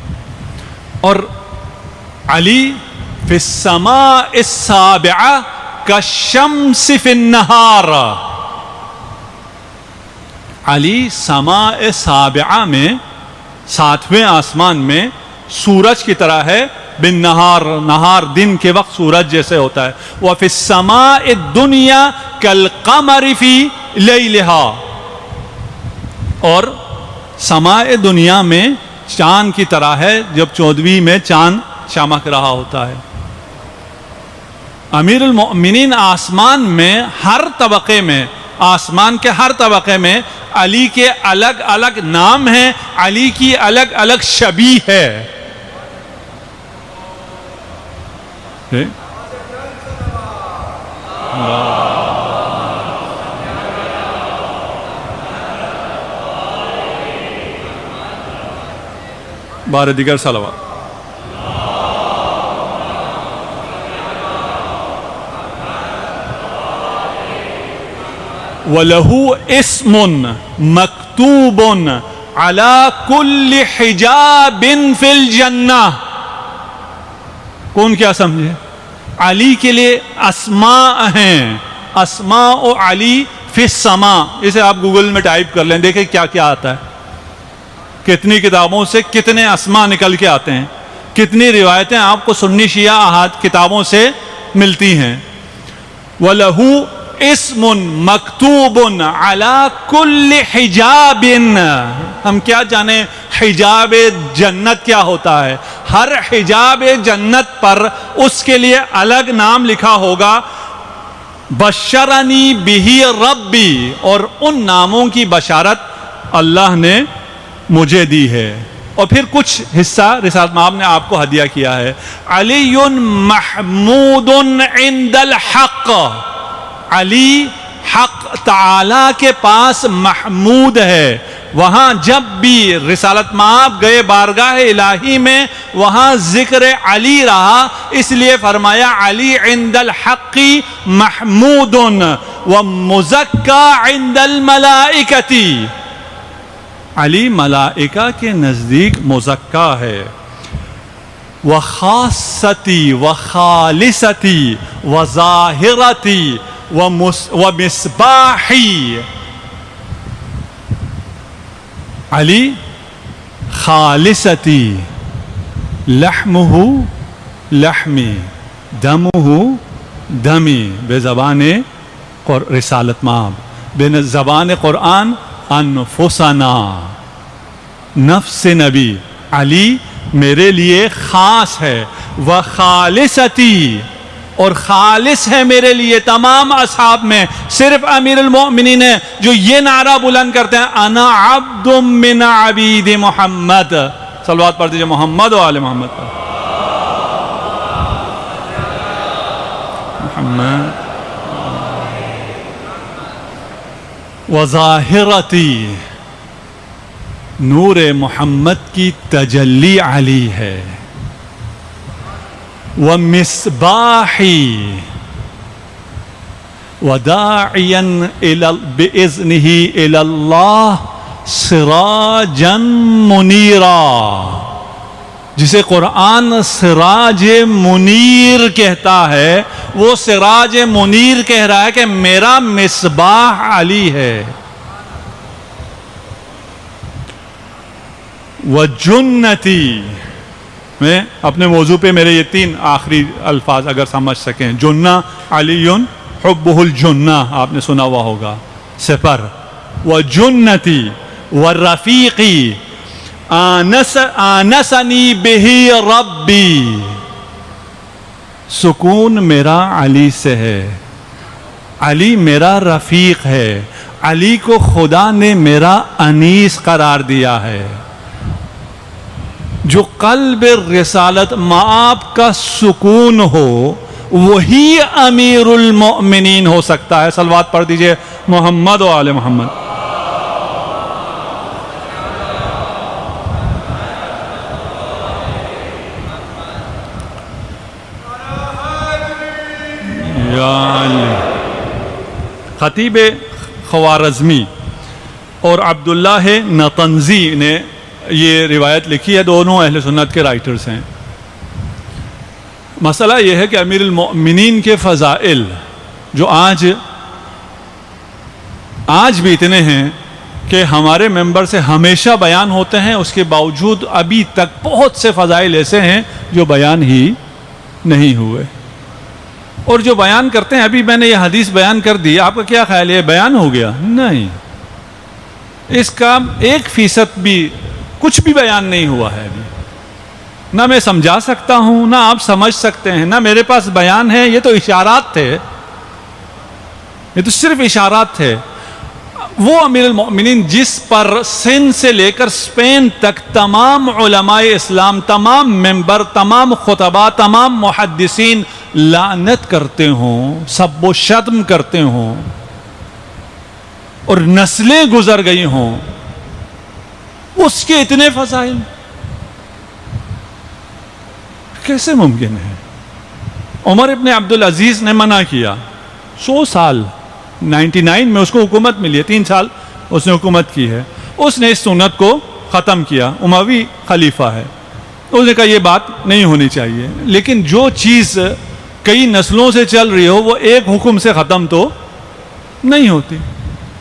اور علی فی السماء السابعہ کالشمس فی النہار. علی سماء سابعہ میں 7ویں آسمان میں سورج کی طرح ہے, بالنہار, نہار دن کے وقت سورج جیسے ہوتا ہے. وفی السماء الدنیا کالقمر فی لیلہا, اور سماء دنیا میں چاند کی طرح ہے جب 14ویں میں چاند چمک رہا ہوتا ہے۔ امیر المؤمنین آسمان میں ہر طبقے میں، آسمان کے ہر طبقے میں علی کے الگ الگ نام ہیں، علی کی الگ الگ شبیہ ہے۔ بار دیگر صلوات۔ وَلَهُ اسْمٌ مَكْتُوبٌ عَلَى كُلِّ حِجَابٍ فِي الْجَنَّةِ۔ کون کیا سمجھے؟ علی کے لیے اسماء ہیں، اسماء علی فی السماء۔ اسے آپ گوگل میں ٹائپ کر لیں، دیکھیں کیا کیا آتا ہے، کتنی کتابوں سے کتنے اسماء نکل کے آتے ہیں، کتنی روایتیں آپ کو سنی شیعہ احاد کتابوں سے ملتی ہیں۔ وَلَهُ اسم مکتوب علی کل حجاب۔ ہم کیا جانیں حجاب جنت کیا ہوتا ہے؟ ہر حجاب جنت پر اس کے لیے الگ نام لکھا ہوگا، بشرنی بہ ربی، اور ان ناموں کی بشارت اللہ نے مجھے دی ہے۔ اور پھر کچھ حصہ رسالت مآب نے آپ کو ہدیہ کیا ہے۔ علی محمود عند الحق، علی حق تعالی کے پاس محمود ہے۔ وہاں جب بھی رسالت مآب گئے بارگاہ الہی میں، وہاں ذکر علی رہا، اس لیے فرمایا علی عند الحق محمود ومزکا عند الملائکۃ۔ علی ملائکہ کے نزدیک مزکا ہے۔ وخاصتی وخالصتی وظاہرتی ومصباحی، علی خالصتی، لحمہ لحمی، دمہ دمی، بے زبان رسالت مآب، بے زبان قرآن انفسنا، نفس نبی۔ علی میرے لیے خاص ہے، وخالصتی، اور خالص ہے میرے لیے تمام اصحاب میں۔ صرف امیر المؤمنین ہے جو یہ نعرہ بلند کرتے ہیں، انا عبد من عبید محمد۔ صلوات پڑھ دیجئے محمد و آل محمد پر۔ محمد وظاہرتی، نور محمد کی تجلی علی ہے۔ ومصباحی، وداعیا بإذنہ الی اللہ سراجا منیرا، جسے قرآن سراج منیر کہتا ہے، وہ سراج منیر کہہ رہا ہے کہ میرا مصباح علی ہے۔ وجنتی، میں اپنے موضوع پہ میرے یہ 3 آخری الفاظ اگر سمجھ سکیں۔ جنہ علی حبہ الجنہ، آپ نے سنا ہوا ہوگا، سپر۔ وجنتی ورفیقی آنسنی بہ ربی، سکون میرا علی سے ہے، علی میرا رفیق ہے، علی کو خدا نے میرا انیس قرار دیا ہے۔ جو قلب رسالت مآب کا سکون ہو وہی امیر المؤمنین ہو سکتا ہے۔ صلوات پڑھ دیجئے محمد و آل محمد۔ یا علی۔ خطیب خوارزمی اور عبداللہ نطنزی نے یہ روایت لکھی ہے، دونوں اہل سنت کے رائٹرز ہیں۔ مسئلہ یہ ہے کہ امیر المؤمنین کے فضائل جو آج بھی اتنے ہیں کہ ہمارے ممبر سے ہمیشہ بیان ہوتے ہیں، اس کے باوجود ابھی تک بہت سے فضائل ایسے ہیں جو بیان ہی نہیں ہوئے، اور جو بیان کرتے ہیں، ابھی میں نے یہ حدیث بیان کر دی، آپ کا کیا خیال ہے بیان ہو گیا؟ نہیں، اس کا 1% بھی کچھ بھی بیان نہیں ہوا ہے ابھی. نہ میں سمجھا سکتا ہوں، نہ آپ سمجھ سکتے ہیں، نہ میرے پاس بیان ہے. یہ تو اشارات تھے، یہ تو صرف اشارات تھے. وہ امیر المؤمنین جس پر سندھ سے لے کر اسپین تک تمام علماء اسلام، تمام ممبر، تمام خطباء، تمام محدثین لعنت کرتے ہوں، سب و شتم کرتے ہوں اور نسلیں گزر گئی ہوں، اس کے اتنے فضائل کیسے ممکن ہے؟ عمر ابن عبدالعزیز نے منع کیا. 100 سال 99 میں اس کو حکومت ملی ہے، 3 سال اس نے حکومت کی ہے. اس نے اس سنت کو ختم کیا. اموی خلیفہ ہے، اس نے کہا یہ بات نہیں ہونی چاہیے. لیکن جو چیز کئی نسلوں سے چل رہی ہو وہ ایک حکم سے ختم تو نہیں ہوتی.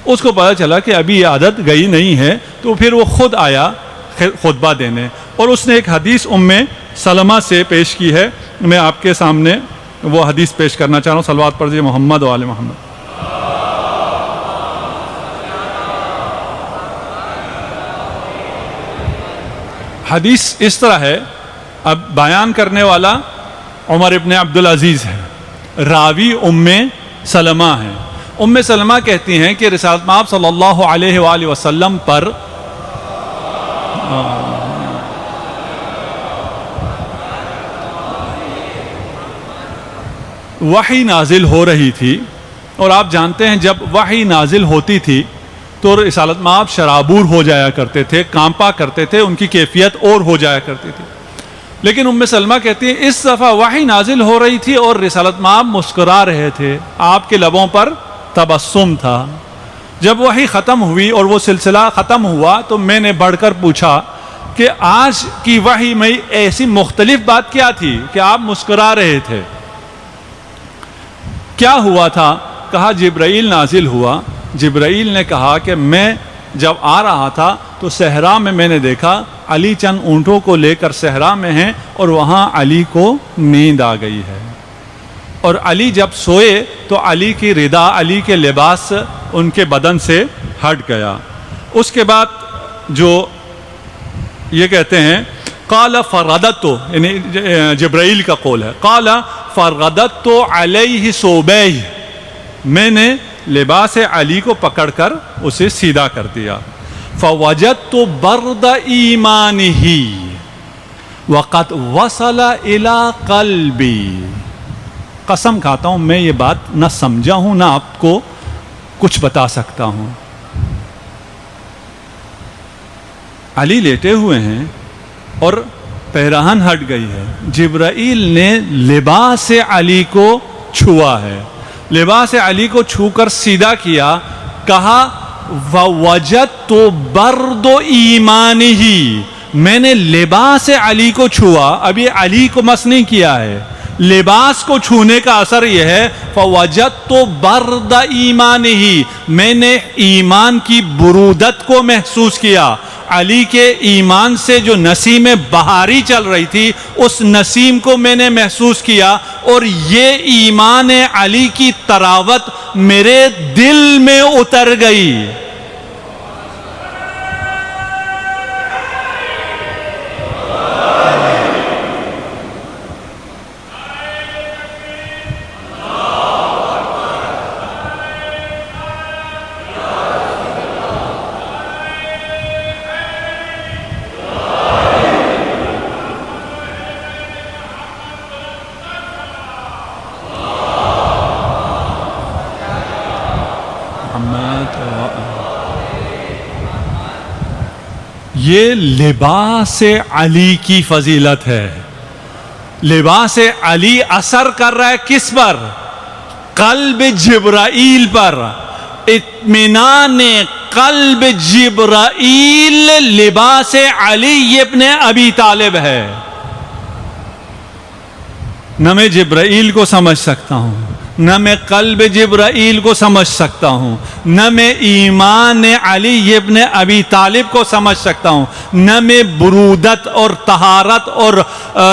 اس کو پتہ چلا کہ ابھی یہ عادت گئی نہیں ہے، تو پھر وہ خود آیا خطبہ دینے، اور اس نے ایک حدیث ام سلمہ سے پیش کی ہے. میں آپ کے سامنے وہ حدیث پیش کرنا چاہ رہا ہوں. صلوات پڑھیے محمد و آل محمد. حدیث اس طرح ہے، اب بیان کرنے والا عمر ابن عبدالعزیز ہے، راوی ام سلمہ ہے. ام سلمہ کہتی ہیں کہ رسالت مآب صلی اللہ علیہ وآلہ وسلم پر وحی نازل ہو رہی تھی، اور آپ جانتے ہیں جب وحی نازل ہوتی تھی تو رسالت مآب شرابور ہو جایا کرتے تھے، کانپا کرتے تھے، ان کی کیفیت اور ہو جایا کرتی تھی. لیکن ام سلمہ کہتی ہیں اس دفعہ وحی نازل ہو رہی تھی اور رسالت مآب مسکرا رہے تھے، آپ کے لبوں پر تبسم تھا. جب وحی ختم ہوئی اور وہ سلسلہ ختم ہوا تو میں نے بڑھ کر پوچھا کہ آج کی وحی میں ایسی مختلف بات کیا تھی کہ آپ مسکرا رہے تھے؟ کیا ہوا تھا؟ کہا جبرائیل نازل ہوا. جبرائیل نے کہا کہ میں جب آ رہا تھا تو صحرا میں نے دیکھا علی چند اونٹوں کو لے کر صحرا میں ہیں، اور وہاں علی کو نیند آ گئی ہے، اور علی جب سوئے تو علی کی ردا، علی کے لباس ان کے بدن سے ہٹ گیا. اس کے بعد جو یہ کہتے ہیں قال فرغدت، یعنی جبرائیل کا قول ہے، قال فرغدت علیہ ثوبیہ، میں نے لباس علی کو پکڑ کر اسے سیدھا کر دیا. فوجدت برد ایمانہ وقد وصل الی قلبی. قسم کھاتا ہوں میں یہ بات نہ سمجھا ہوں نہ آپ کو کچھ بتا سکتا ہوں. علی لیٹے ہوئے ہیں اور پیراہن ہٹ گئی ہے، جبرائیل نے لباس علی کو چھوا ہے، لباس علی کو چھو کر سیدھا کیا. کہا وَوَجَدْتُ بَرْدُ ایمانہ، میں نے لباس علی کو چھوا، ابھی علی کو مس نہیں کیا ہے. لباس کو چھونے کا اثر یہ ہے فَوَجَدْتُ بَرْدَ ایمانہ، میں نے ایمان کی برودت کو محسوس کیا. علی کے ایمان سے جو نسیم بہاری چل رہی تھی اس نسیم کو میں نے محسوس کیا، اور یہ ایمان علی کی تراوت میرے دل میں اتر گئی. یہ لباس علی کی فضیلت ہے. لباس علی اثر کر رہا ہے کس پر؟ قلب جبرائیل پر. اطمینان قلب جبرائیل لباس علی ابن ابی طالب ہے. نہ میں جبرائیل کو سمجھ سکتا ہوں، نہ میں قلب جبرائیل کو سمجھ سکتا ہوں، نہ میں ایمان علی ابن ابی طالب کو سمجھ سکتا ہوں، نہ میں برودت اور طہارت اور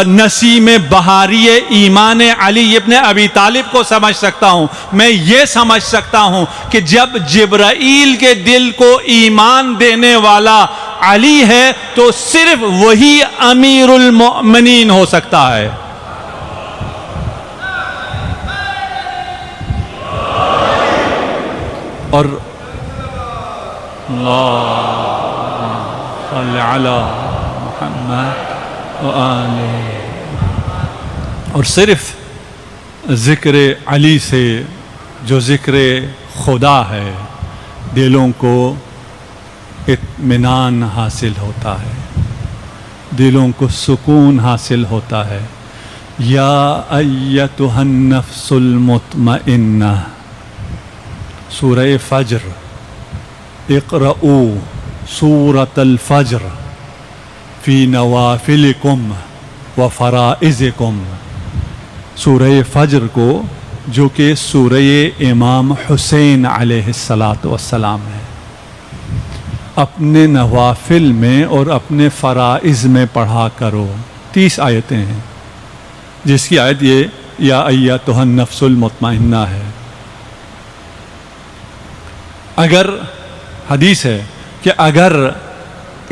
نسیم بہاری ایمان علی ابن ابی طالب کو سمجھ سکتا ہوں. میں یہ سمجھ سکتا ہوں کہ جب جبرائیل کے دل کو ایمان دینے والا علی ہے تو صرف وہی امیر المؤمنین ہو سکتا ہے. اور اللهم صل علی محمد وآلہ. اور صرف ذکر علی سے جو ذکر خدا ہے دلوں کو اطمینان حاصل ہوتا ہے, دلوں کو سکون حاصل ہوتا ہے. یا ایتھا النفس المطمئنہ, سورہ فجر, اقرؤوا سورۃ الفجر فی نوافلکم وفرائضکم. سورہ فجر کو جو کہ سورہ امام حسین علیہ السلام ہے, اپنے نوافل میں اور اپنے فرائض میں پڑھا کرو. 30 آیتیں ہیں جس کی آیت یہ یا ایتھا النفس المطمئنہ ہے. اگر حدیث ہے کہ اگر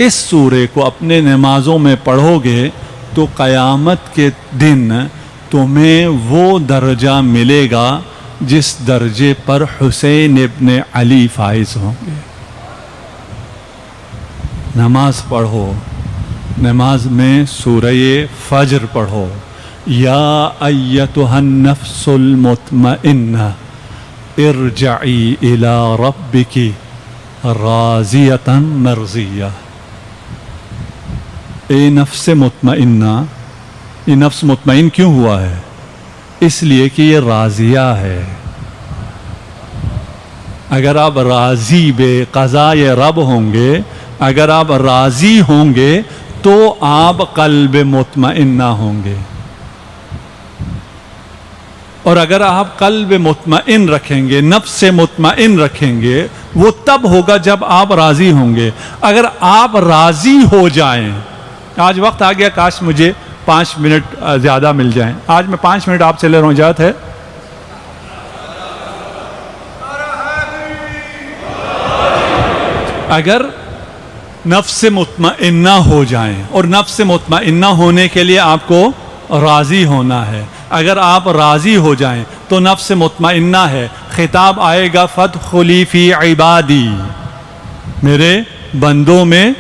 اس سورے کو اپنے نمازوں میں پڑھو گے تو قیامت کے دن تمہیں وہ درجہ ملے گا جس درجے پر حسین ابن علی فائز ہوں گے. نماز پڑھو, نماز میں سورہ فجر پڑھو. یا ایتھا النفس المطمئنہ ارجعی الی ربک راضیۃ مرضیہ. اے نفس مطمئنہ, یہ نفس مطمئن کیوں ہوا ہے؟ اس لیے کہ یہ راضیہ ہے. اگر آپ راضی بے قضائے رب ہوں گے, اگر آپ راضی ہوں گے تو آپ قلب مطمئنہ ہوں گے. اور اگر آپ قلب مطمئن رکھیں گے, نفس مطمئن رکھیں گے, وہ تب ہوگا جب آپ راضی ہوں گے. اگر آپ راضی ہو جائیں, آج وقت آ گیا, کاش مجھے 5 منٹ زیادہ مل جائیں. آج میں 5 منٹ آپ سے لے رہا ہوں, اجازت ہے؟ اگر نفس مطمئنہ ہو جائیں, اور نفس مطمئنہ ہونے کے لیے آپ کو راضی ہونا ہے. اگر آپ راضی ہو جائیں تو نفس مطمئنہ ہے. خطاب آئے گا فادخلی فی عبادی, میرے بندوں میں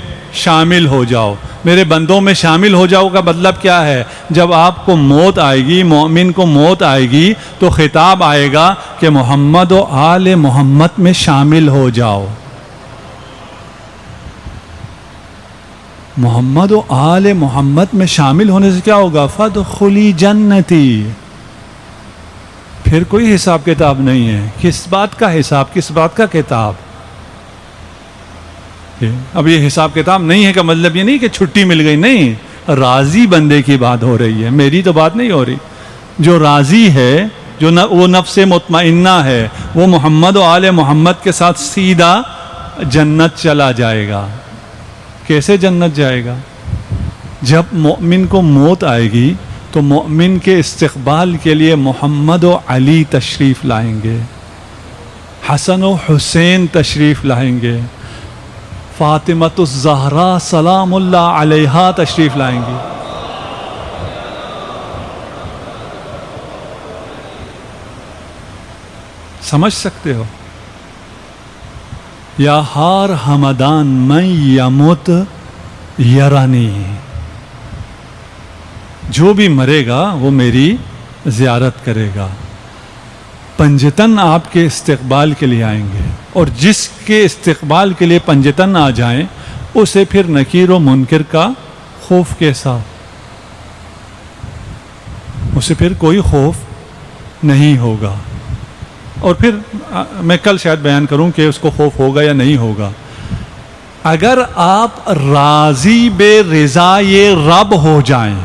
شامل ہو جاؤ. میرے بندوں میں شامل ہو جاؤ کا مطلب کیا ہے؟ جب آپ کو موت آئے گی, مومن کو موت آئے گی, تو خطاب آئے گا کہ محمد و آل محمد میں شامل ہو جاؤ. محمد و آل محمد میں شامل ہونے سے کیا ہوگا؟ فادخلی جنتی. پھر کوئی حساب کتاب نہیں ہے. کس بات کا حساب, کس بات کا کتاب؟ اب یہ حساب کتاب نہیں ہے کا مطلب یہ نہیں کہ چھٹی مل گئی, نہیں. راضی بندے کی بات ہو رہی ہے, میری تو بات نہیں ہو رہی. جو راضی ہے, جو وہ نفس مطمئنہ ہے, وہ محمد و آل محمد کے ساتھ سیدھا جنت چلا جائے گا. کیسے جنت جائے گا؟ جب مومن کو موت آئے گی تو مومن کے استقبال کے لیے محمد و علی تشریف لائیں گے, حسن و حسین تشریف لائیں گے, فاطمۃ الزہرا سلام اللہ علیہا تشریف لائیں گی. سمجھ سکتے ہو؟ یا ہار ہمدان من یمت یرانی, جو بھی مرے گا وہ میری زیارت کرے گا. پنجتن آپ کے استقبال کے لیے آئیں گے, اور جس کے استقبال کے لیے پنجتن آ جائیں اسے پھر نکیر و منکر کا خوف کیسا؟ اسے پھر کوئی خوف نہیں ہوگا. اور پھر میں کل شاید بیان کروں کہ اس کو خوف ہوگا یا نہیں ہوگا. اگر آپ راضی بے رضائے رب ہو جائیں,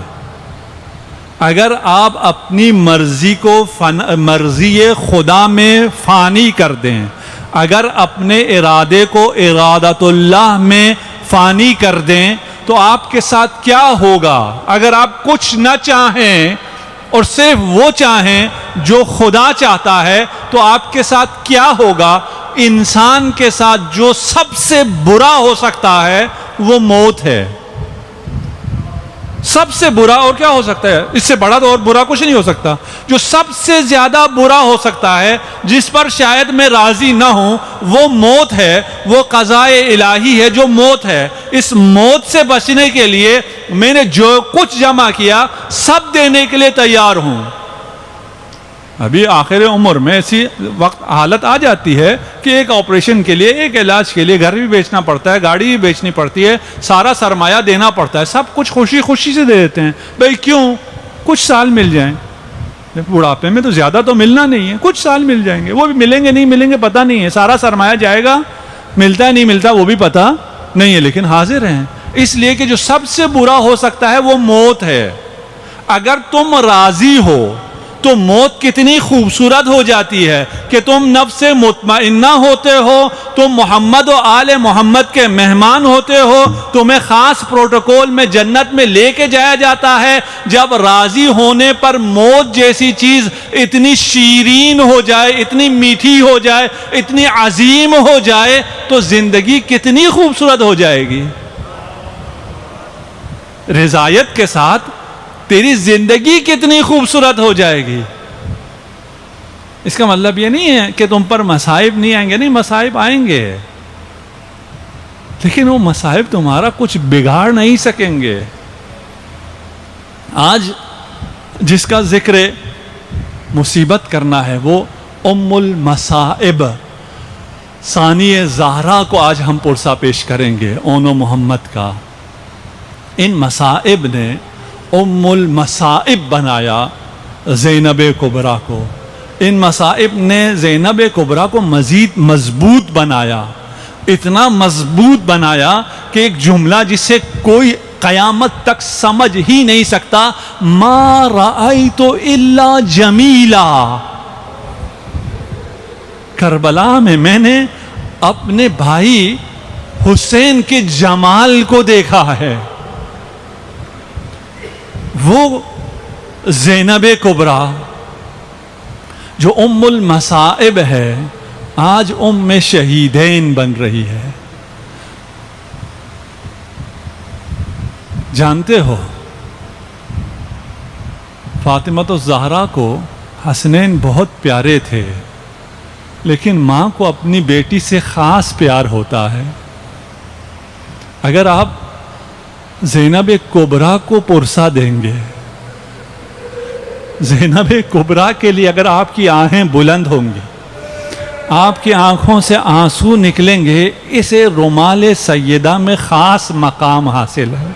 اگر آپ اپنی مرضی کو مرضی خدا میں فانی کر دیں, اگر اپنے ارادے کو ارادت اللہ میں فانی کر دیں, تو آپ کے ساتھ کیا ہوگا؟ اگر آپ کچھ نہ چاہیں اور صرف وہ چاہیں جو خدا چاہتا ہے, تو آپ کے ساتھ کیا ہوگا؟ انسان کے ساتھ جو سب سے برا ہو سکتا ہے وہ موت ہے. سب سے برا اور کیا ہو سکتا ہے؟ اس سے بڑا تو اور برا کچھ نہیں ہو سکتا. جو سب سے زیادہ برا ہو سکتا ہے، جس پر شاید میں راضی نہ ہوں، وہ موت ہے. وہ قضاء الہی ہے جو موت ہے. اس موت سے بچنے کے لیے میں نے جو کچھ جمع کیا سب دینے کے لیے تیار ہوں. ابھی آخر عمر میں ایسی وقت حالت آ جاتی ہے کہ ایک آپریشن کے لیے، ایک علاج کے لیے گھر بھی بیچنا پڑتا ہے، گاڑی بھی بیچنی پڑتی ہے، سارا سرمایہ دینا پڑتا ہے. سب کچھ خوشی خوشی سے دے دیتے ہیں. بھئی کیوں؟ کچھ سال مل جائیں. بڑھاپے میں تو زیادہ تو ملنا نہیں ہے، کچھ سال مل جائیں گے. وہ بھی ملیں گے نہیں ملیں گے پتہ نہیں ہے. سارا سرمایہ جائے گا، ملتا ہے نہیں ملتا وہ بھی پتہ نہیں ہے، لیکن حاضر ہیں. اس لیے کہ جو سب سے برا ہو سکتا ہے وہ موت ہے. اگر تم راضی ہو تو موت کتنی خوبصورت ہو جاتی ہے کہ تم نفس مطمئنہ ہوتے ہو، تم محمد و آل محمد کے مہمان ہوتے ہو، تمہیں خاص پروٹوکول میں جنت میں لے کے جایا جاتا ہے. جب راضی ہونے پر موت جیسی چیز اتنی شیرین ہو جائے، اتنی میٹھی ہو جائے، اتنی عظیم ہو جائے تو زندگی کتنی خوبصورت ہو جائے گی. رضایت کے ساتھ تیری زندگی کتنی خوبصورت ہو جائے گی. اس کا مطلب یہ نہیں ہے کہ تم پر مصائب نہیں آئیں گے. نہیں، مصائب آئیں گے، لیکن وہ مصائب تمہارا کچھ بگاڑ نہیں سکیں گے. آج جس کا ذکر مصیبت کرنا ہے وہ ام المصائب ثانی زہرا کو آج ہم پرسہ پیش کریں گے، اون و محمد کا. ان مصائب نے ام المصائب بنایا زینب کبریٰ کو. ان مصائب نے زینب کبریٰ کو مزید مضبوط بنایا. اتنا مضبوط بنایا کہ ایک جملہ جسے کوئی قیامت تک سمجھ ہی نہیں سکتا، ما رأیت الا جمیلا. کربلا میں نے اپنے بھائی حسین کے جمال کو دیکھا ہے. وہ زینب کبریٰ جو ام المصائب ہے آج ام شہیدین بن رہی ہے. جانتے ہو فاطمۃ الزہرا کو حسنین بہت پیارے تھے، لیکن ماں کو اپنی بیٹی سے خاص پیار ہوتا ہے. اگر آپ زینب کبریٰ کو پرسہ دیں گے، زینب کبریٰ کے لیے اگر آپ کی آنکھیں بلند ہوں گی، آپ کی آنکھوں سے آنسو نکلیں گے، اسے رمال سیدہ میں خاص مقام حاصل ہے.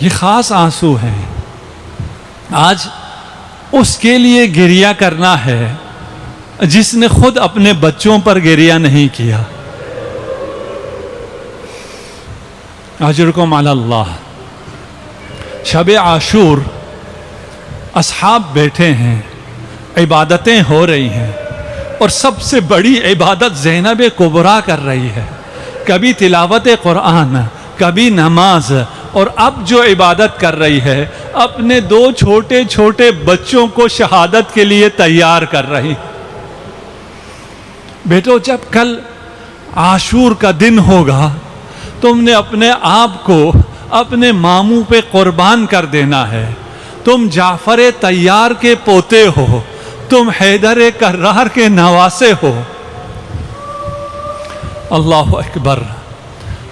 یہ خاص آنسو ہیں. آج اس کے لیے گریہ کرنا ہے جس نے خود اپنے بچوں پر گریہ نہیں کیا. اجرکم علی اللہ. شب عاشور اصحاب بیٹھے ہیں، عبادتیں ہو رہی ہیں، اور سب سے بڑی عبادت زینب کبریٰ کر رہی ہے. کبھی تلاوت قرآن، کبھی نماز، اور اب جو عبادت کر رہی ہے اپنے 2 چھوٹے چھوٹے بچوں کو شہادت کے لیے تیار کر رہی. بیٹو، جب کل عاشور کا دن ہوگا تم نے اپنے آپ کو اپنے ماموں پہ قربان کر دینا ہے. تم جعفر طیار کے پوتے ہو، تم حیدر کرار کے نواسے ہو. اللہ اکبر.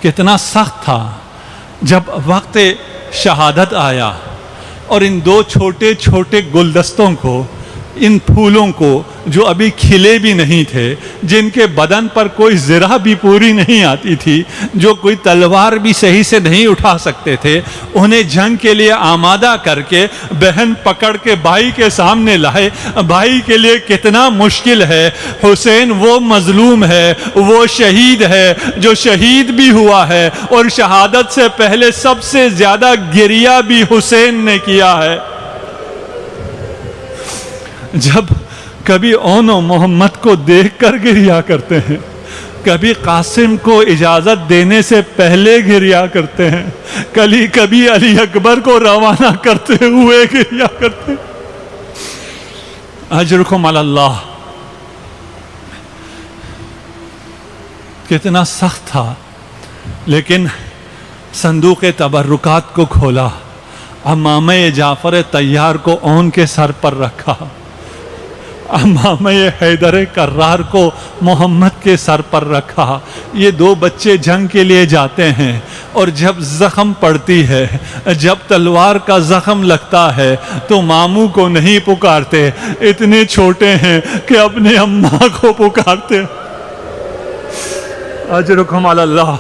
کتنا سخت تھا جب وقت شہادت آیا اور ان 2 چھوٹے چھوٹے گلدستوں کو، ان پھولوں کو جو ابھی کھلے بھی نہیں تھے، جن کے بدن پر کوئی زرہ بھی پوری نہیں آتی تھی، جو کوئی تلوار بھی صحیح سے نہیں اٹھا سکتے تھے، انہیں جنگ کے لیے آمادہ کر کے بہن پکڑ کے بھائی کے سامنے لائے. بھائی کے لیے کتنا مشکل ہے. حسین وہ مظلوم ہے، وہ شہید ہے جو شہید بھی ہوا ہے، اور شہادت سے پہلے سب سے زیادہ گریہ بھی حسین نے کیا ہے. جب کبھی اون و محمد کو دیکھ کر گریہ کرتے ہیں، کبھی قاسم کو اجازت دینے سے پہلے گریہ کرتے ہیں، کبھی علی اکبر کو روانہ کرتے ہوئے گریہ کرتے ہیں. اجرکم علی اللہ. کتنا سخت تھا لیکن صندوق تبرکات کو کھولا، امامہ جعفر طیار کو اون کے سر پر رکھا، امامہ حیدر کرار کو محمد کے سر پر رکھا۔ یہ دو بچے جنگ کے لیے جاتے ہیں، اور جب زخم پڑتی ہے، جب تلوار کا زخم لگتا ہے تو ماموں کو نہیں پکارتے، اتنے چھوٹے ہیں کہ اپنے اماں کو پکارتے۔ اجرکم علی اللہ۔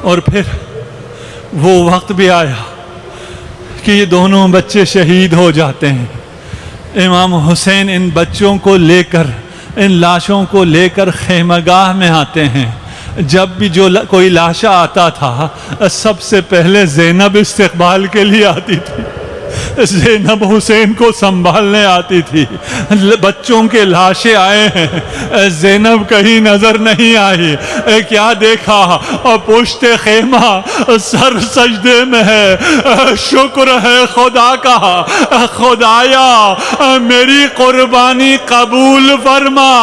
اور پھر وہ وقت بھی آیا کہ یہ دونوں بچے شہید ہو جاتے ہیں۔ امام حسین ان بچوں کو لے کر، ان لاشوں کو لے کر خیمہ گاہ میں آتے ہیں۔ جب بھی جو کوئی لاشا آتا تھا، سب سے پہلے زینب استقبال کے لیے آتی تھی، زینب حسین کو سنبھالنے آتی تھی۔ بچوں کے لاشیں آئے ہیں، زینب کہیں نظر نہیں آئی۔ کیا دیکھا؟ اور پشت خیمہ سر سجدے میں ہے، شکر ہے خدا کا، خدایا میری قربانی قبول فرما،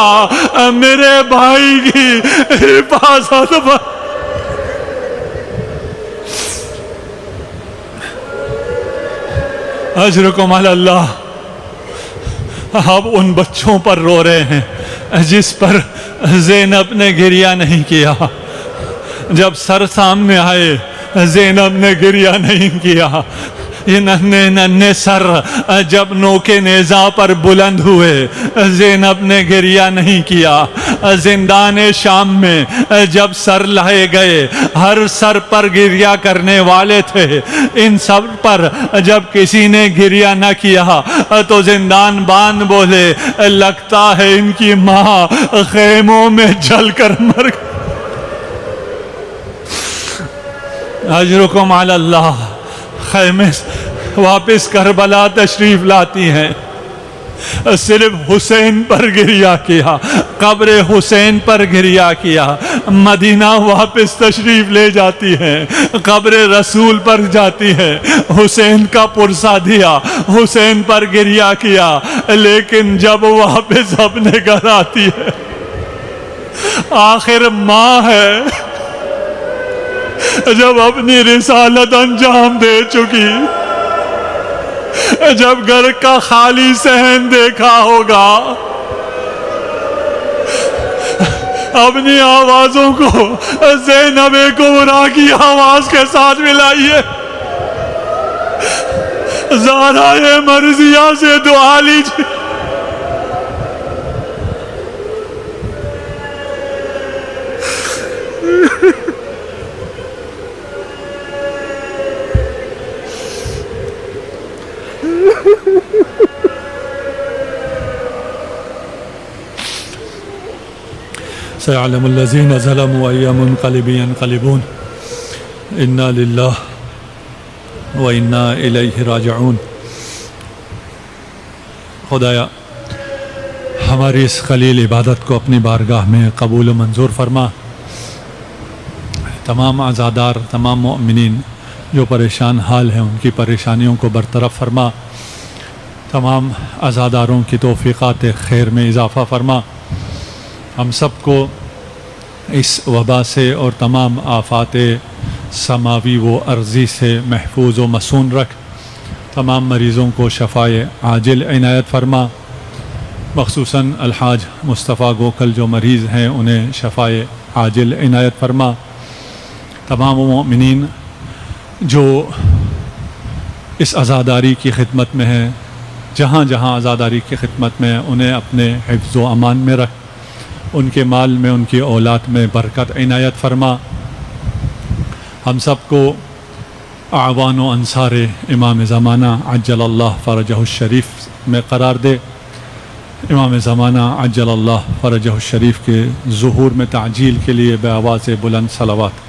میرے بھائی کی حفاظت پر۔ اجرکم علی اللہ۔ اب ان بچوں پر رو رہے ہیں جس پر زینب نے گریہ نہیں کیا۔ جب سر سامنے آئے، زینب نے گریہ نہیں کیا۔ یہ ننھے ننھے سر جب نوکے نیزہ پر بلند ہوئے، زینب نے گریہ نہیں کیا۔ زندان شام میں جب سر لائے گئے، ہر سر پر گریہ کرنے والے تھے، ان سب پر جب کسی نے گریہ نہ کیا تو زندان بان بولے لگتا ہے ان کی ماں خیموں میں جل کر مر گئی۔ اجرکم علی اللہ۔ خیمے واپس کربلا تشریف لاتی ہیں، صرف حسین پر گریہ کیا، قبر حسین پر گریہ کیا۔ مدینہ واپس تشریف لے جاتی ہیں، قبر رسول پر جاتی ہیں، حسین کا پرسہ دیا، حسین پر گریہ کیا۔ لیکن جب واپس اپنے گھر آتی ہے، آخر ماں ہے، جب اپنی رسالت انجام دے چکی، جب گھر کا خالی صحن دیکھا ہوگا، اپنی آوازوں کو زینب کبریٰ کی آواز کے ساتھ ملائیے، زہرا مرضیہ سے دعا لیجیے۔ سيعلم الذين ظلموا أي منقلب ينقلبون إنا لله وإنا إليه راجعون۔ خدایا ہماری اس خلیل عبادت کو اپنی بارگاہ میں قبول و منظور فرما۔ تمام عزادار، تمام مؤمنین جو پریشان حال ہیں، ان کی پریشانیوں کو برطرف فرما۔ تمام عزاداروں کی توفیقات خیر میں اضافہ فرما۔ ہم سب کو اس وبا سے اور تمام آفات سماوی و ارضی سے محفوظ و مصون رکھ۔ تمام مریضوں کو شفائے عاجل عنایت فرما، مخصوصاً الحاج مصطفیٰ گوکل جو مریض ہیں انہیں شفائے عاجل عنایت فرما۔ تمام مومنین جو اس عزاداری کی خدمت میں ہیں، جہاں جہاں عزاداری کی خدمت میں ہیں، انہیں اپنے حفظ و امان میں رکھ، ان کے مال میں، ان کی اولاد میں برکت عنایت فرما۔ ہم سب کو اعوان و انصار امام زمانہ عجل اللہ فرجہ الشریف میں قرار دے۔ امام زمانہ عجل اللہ فرجہ الشریف کے ظہور میں تعجیل کے لیے بآواز بلند صلوات